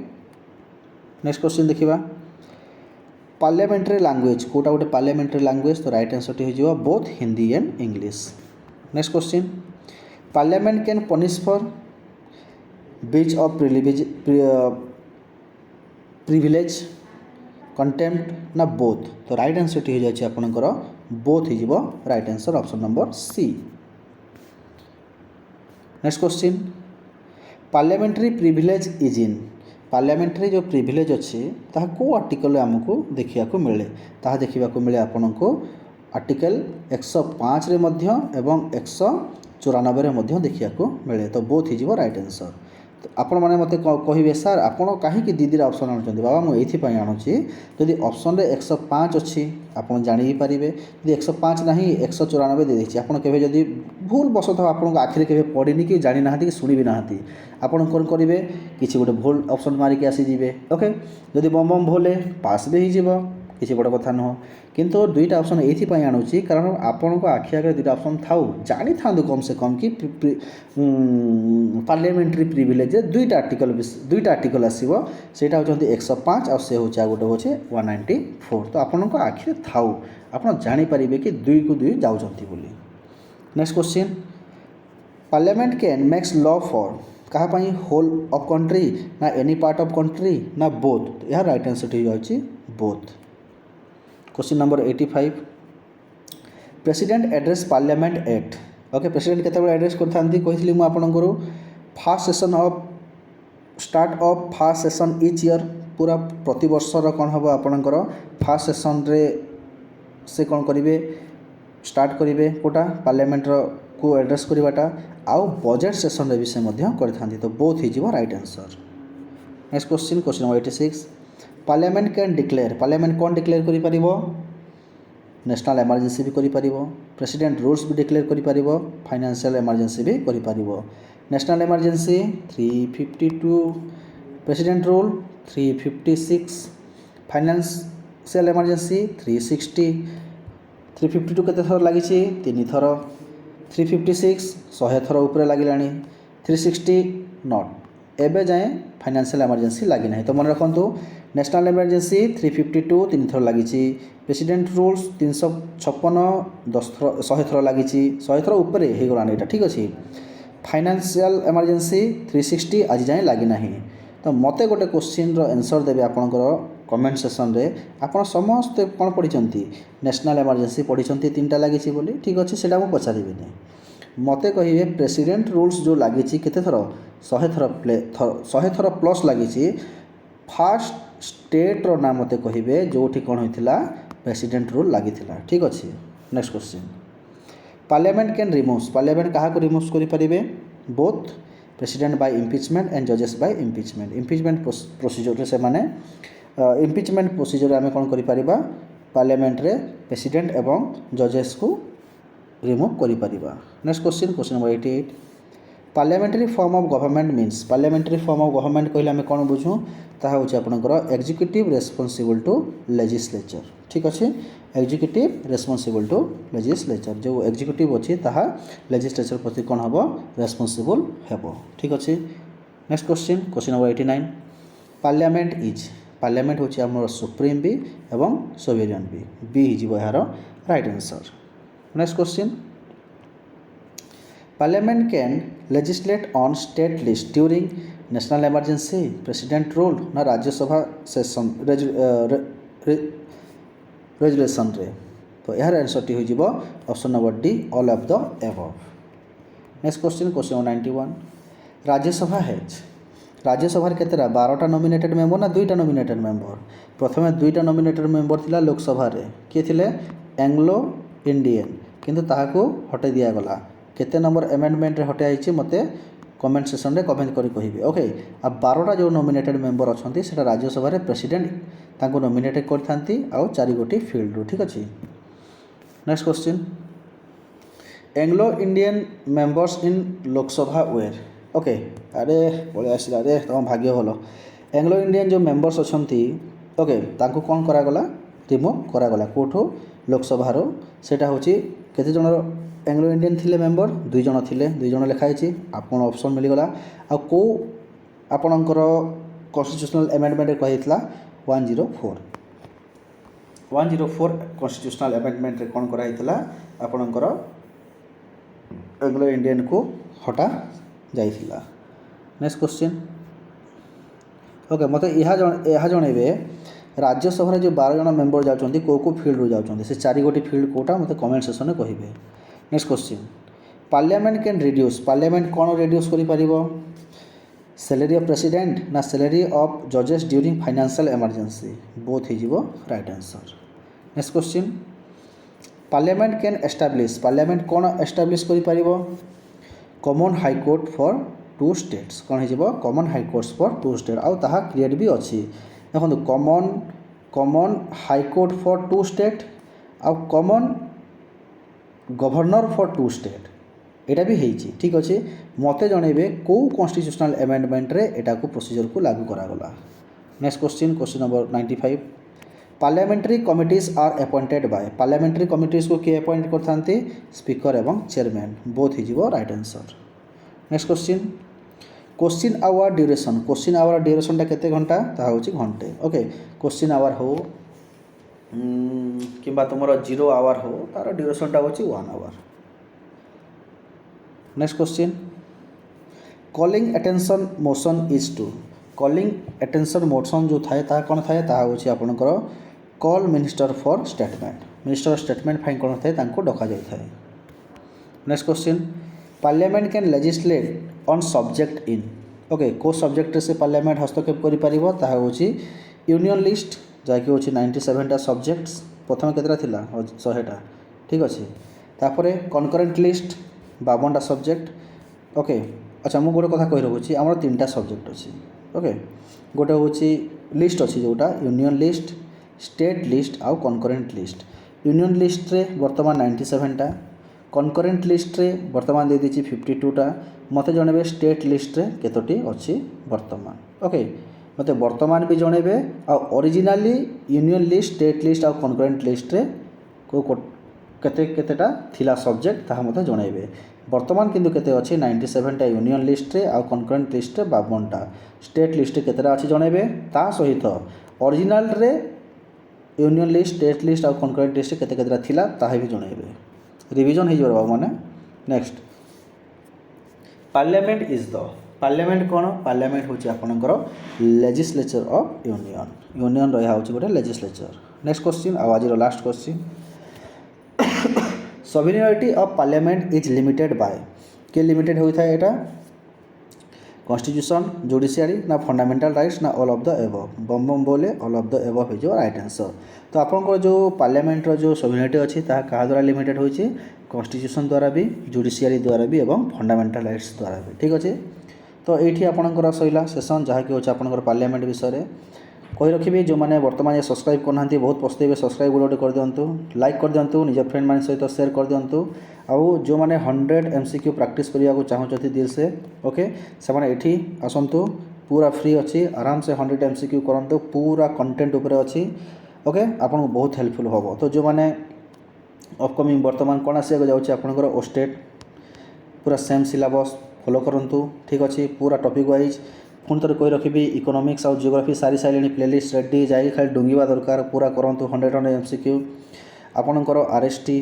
नेक्स्ट क्वेश्चन देखिबा पार्लियामेंट्री लैंग्वेज कोटा गोटे पार्लियामेंट्री लैंग्वेज तो राइट आंसर टी हो both Hindi and English. Next question parliament can punish for breach of privilege contempt ना बोथ तो राइट आंसर टी हो जाए आपंकर बोथ हो right answer option number C. Next question parliamentary privilege is in parliamentary जो प्रिविलेज अच्छी ताहा को आर्टिकल आमको देखा मिले ताहा देखा मिले आपन को आर्टिकल 105 रे मध्य एवं 194 देखा मिले तो बोथ हो राइट आंसर। तो आपण मैंने मत कहे सार आपड़ कहीं दीदी ऑप्शन आणुच्च बाबा मुझे आणुची जदि ऑप्शन रे 105 अच्छी आप जानी भी पारे जब 105 ना 194 दे देती आपड़ के जदि भूल बसत आपको आखिरी के पढ़ी कि जानी ना कि शुणी भी ना आपड़ कौन करेंगे किसी गोटे भूल ऑप्शन मारिक आसीजे ओके जदि बम बम भूले पास भी हो किसी बड़ कथा नुह किंतु दुईटा ऑप्शन ये आणुची कारण आपण को आखि आगे दुईटा ऑप्शन थाउ जानी था कम से कम कि पार्लियामेंट्री प्रिविलेज दुईटा आर्टिकल आसो से होती 105 और से होचे गोटे होचे 194 तो आपण को आखिरे थाउ आपण जानीपारे कि दुई को दुई जाऊँच बोली। Next question parliament can makes law for कहाँ होल ऑफ कंट्री ना एनी पार्ट ऑफ कंट्री ना बोथ यह राइट आंसर हो जाए both. Question number 85 president address parliament act okay president केतबेले एड्रेस करथांती कहिसली मु आपनकर first session of start of first session each year पूरा प्रति वर्षर कौन हम आपनकर फर्स्ट सेशन रे से कौन करेंगे स्टार्ट करेंगे कोटा पार्लियामेंट को एड्रेस करवाटा आउ बजेट सेशन रे भी से करथांती तो बोथ हो right answer. Next question question number 86 parliament can declare parliament कौन डिक्लेयर करि परिबो नेशनल इमरजेंसी भी करि परिबो प्रेसिडेंट रूल्स भी डिक्लेयर करि परिबो फाइनेंशियल इमरजेंसी भी करि परिबो। National emergency 352 president rule 356 financial emergency 360 352 केते थर लागि 3 थर 356 100 थर ऊपर लगिलानी 360 नॉट एबे जाए फाइनेंशियल इमरजेंसी लगी ना तो मन रखु नेशनल इमरजेंसी 352 3 थर लगी प्रेसिडेंट रूल्स 356 10 थर 100 थर लगी 100 थर ऊपर हो गलानी यहाँ ठीक अच्छे फाइनेंशियल इमरजेंसी 360 आज जाए लगी ना तो मते गोटे क्वेश्चन रो आंसर देबे आपनकर कमेंट सेक्शन रे आपण समस्त कौन पढ़ी नेशनल इमरजेंसी पढ़ी 3टा लगी बोली ठीक अच्छे से पचारिबे मते कहिए प्रेसिडेंट रूल्स जो लगी केते थर 100 थर प्लस लगी फास्ट स्टेट रो नाम मते कहिबे जोठी कौन होइथिला प्रेसिडेंट रूल लगी ठीक अच्छे। Next question parliament can remove parliament क्या रिमूव करि परिबे both president by impeachment and जजेस बाय इम्पिचमेंट इम्पिचमेंट प्रोसीजर से माने इम्पिचमेंट प्रोसीजर आम कौन कर पार्लियामेंट रे प्रेसिडेंट एवं जजेस को रिमूव करिपरिबा। Next question question number 88 parliamentary form of government means parliamentary form of government कहले आम कौन बुझू ताहा होछि आपनकर एग्जीक्यूटिव रेस्पॉन्सिबल टू लेजिस्लेचर ठीक अच्छे एग्जीक्यूटिव रेस्पॉन्सिबल टू लेजिस्लेचर जो एग्जीक्यूटिव अच्छी ताहा लेजिस्लेचर प्रति कौन हम रेस्पॉन्सिबल हेबो ठीक अच्छे। Next question question number 89 parliament is parliament होछि हमर सुप्रीम बी एवं सोवेरियन बी हिजिबो यार right answer. Next question parliament can legislate on state list during national emergency president rule ना राज्यसभा सेशन रेजुलेशन रे तो यार आंसर टी हो option number D all of the above. Next question question number 91 Rajya Sabha has Rajya Sabha केतेटा 12टा नॉमिनेटेड मेंबर ना 2टा नॉमिनेटेड मेंबर प्रथमे 2टा नॉमिनेटेड मेंबर थिला लोकसभा रे के थिले एंग्लो इंडियन किंतु ताहाको हटे दिया गला केते नंबर अमेंडमेंट रे हटे आइछि मते कमेंट सेक्शन रे कमेंट करी कहिबे ओके आ 12टा जो नॉमिनेटेड मेंबर अछंती सेटा राज्यसभा रे प्रेसिडेंट तांको नॉमिनेट करथांती आ 4 गोटी फील्ड रो ठीक अछि। Next question Anglo Indian members in Lok Sabha were okay अरे पळे आसिला रे तम भाग्य भलो एंग्लो इंडियन जो मेंबर्स अछंती ओके तांको कोन करा गला रिमूव करा गला कोठो लोकसभा रो सेटा होची केते जण एंग्लो इंडियन थिले मेंबर 2 जण थिले 2 जण लिखा होची आपन ऑप्शन मिल गला आ को आपनकर कॉन्स्टिट्यूशनल अमेंडमेंट कहैतला 104 104 कन्स्टिट्यूशनल अमेंडमेंट रे कौन कराइला आपणकर एंग्लो इंडियन को हटा जाइथिला। नेक्स्ट क्वेश्चन ओके मत यह जनइबे राज्यसभा जो 12 जन मेंबर जाउछन्ती को फील्ड रू जाउछन्ती से 4 गोटी फील्ड कोटा मत कमेंट सेक्शन में कहिबे। Next question parliament can reduce parliament कौन रिड्यूस करि परिबो सैलरी ऑफ प्रेसिडेंट ना सैलरी ऑफ जजेस ड्यूरिंग फाइनेंशियल इमरजेंसी बोथ हो right answer. Next question parliament can establish parliament कौन एस्टाब्लिश करि परिबो common high court for 2 states कौन हो common high courts for 2 state आउ ताहा क्रिएट भी अच्छी देखो common high court for 2 state आउ कॉमन गवर्नर फॉर 2 स्टेट एटा भी होइछि ठीक अच्छे मते जनइबे को कॉन्स्टिट्यूशनल अमेंडमेंट रे एटा को प्रोसीजर को लागू करागला। Next question question number 95 parliamentary committees are appointed by parliamentary committees को किए अपॉइंट करथांती स्पीकर एवं चेयरमैन बोथ हो right answer. Next question hour duration केते घंटा ता होची घंटे ओके क्वेश्चन आवर हो किंबा तुमरो 0 आवर हो तार ड्यूरेशन टा होची 1 hour. Next question calling attention motion is to calling attention motion जो थाए ता कौन थाए ता होची आपनकर call minister for statement fine कौन थाए तांको डका जाय थाए। Next question parliament can legislate on subject in okay को सब्जेक्ट से पार्लियामेंट हस्तक्षेप करि परिबो ता होची यूनियन लिस्ट जाकि होची 97 टा सब्जेक्ट्स प्रथम केतरा थिला 100 टा ठीक अछि तापरे कनकरेंट लिस्ट 52 टा सब्जेक्ट ओके अच्छा मु गोटे कथा कहि रखुची हमर 3टा सब्जेक्ट अछि ओके गोटे होची लिस्ट अछि जोटा यूनियन लिस्ट स्टेट लिस्ट आउ कनकरेंट लिस्ट यूनियन लिस्ट रे वर्तमान 97 टा कनकरेंट लिस्ट रे वर्तमान दे दिछि 52 टा मते जणबे स्टेट लिस्ट रे केतोटी अछि वर्तमान ओके मते वर्तमान भी जणबे आ originally union list state list आ कनकरेंट लिस्ट रे को केतेटा थिला सब्जेक्ट ताहा मते जणइबे वर्तमान किंतु केते अछि 97 टा यूनियन लिस्ट रे आ कनकरेंट लिस्ट रे 52 टा स्टेट लिस्ट रे केतेटा अछि जणइबे ता सहित ओरिजिनल रे यूनियन लिस्ट स्टेट लिस्ट आ कनकरेंट लिस्ट रे केतेटा थिला ताहा भी जणइबे रिवीजन हे जरबा माने। Next parliament is the parliament कौन पार्लियामेंट होची आपनकर लेजिस्लेचर ऑफ यूनियन रहा होची गोटे लेजिस्लेचर। नेक्स्ट क्वेश्चन आज last question sovereignty of parliament is limited by के लिमिटेड होता है एटा कॉन्स्टिट्यूशन जुडिशियरी ना फंडामेंटल राइट्स ना ऑल ऑफ द एबव बम बोले ऑल ऑफ द एबव हो राइट आंसर। तो आपनकर जो पार्लियामेंट जो सॉवरेनिटी अच्छी ता कहा द्वारा लिमिटेड होची कॉन्स्टिट्यूशन द्वारा भी जुडिशियरी द्वारा भी एवं फंडामेंटल राइट्स द्वारा भी ठीक अच्छे। तो ये आपनकर सैला सेशन जहाँकि होची आपनकर पार्लियामेंट विषय कही रखी जो मैंने वर्तमान ये सब्सक्राइब करना बहुत पछते सब्सक्राइब गोटे कर दिंतु लाइक कर दिंतु निज फ्रेंड मान सहित शेयर कर दिंतु आउ जो मैंने 100 MCQ प्रैक्टिस करने को चाहते दिल से ओके से मैंने एठी आसंतु पूरा फ्री अच्छी आराम से 100 MCQ करंतु पूरा कंटेंट ऊपर अच्छी ओके आपन को बहुत हेल्पफुल हम। तो जो मैंने अपकमिंग वर्तमान कौन आसिया जाऊँगी आपंकर ओस्टेट पूरा सेम सिलेबस फॉलो करंतु ठीक अच्छे पूरा टॉपिक वाइज पुणी थोड़े कही रखी इकोनॉमिक्स और जियोग्राफी सारी सारे प्लेलिस्ट रेडी जाए खाली डुंगिवा दरकार पूरा करंतु 100 MCQ आपणकर RST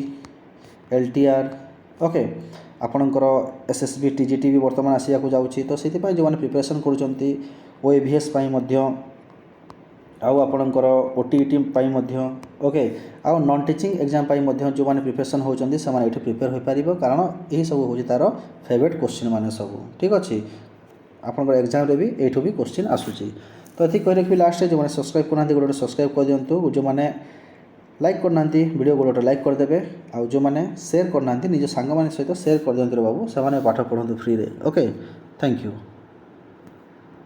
LTR ओके आपणकर SSB TGT भी वर्तमान आसिया को जाऊँगी। तो से जो मैंने प्रिपरेशन करुँच OAVS आउ आपणकर OTET ओके आउ नॉन टीचिंग एग्जाम जो मैंने प्रिपरेशन होती से ये प्रिपेयर हो पार कारण यही सब हूँ तार फेवरेट क्वेश्चन मान सब ठीक अच्छे आपंकर एग्जाम रे भी एठू भी क्वेश्चन आसूची। तो ये कही रखी लास्ट जो मैंने सब्सक्राइब करना गोटे सब्सक्राइब कर दिंतु जो मैंने लाइक करना वीडियो गोटे लाइक करदे आउ जो मैंने शेयर करना निज सांग मान सहित शेयर कर दिंतु बाबू से पाठ पढ़ु फ्री रे ओके थैंक यू।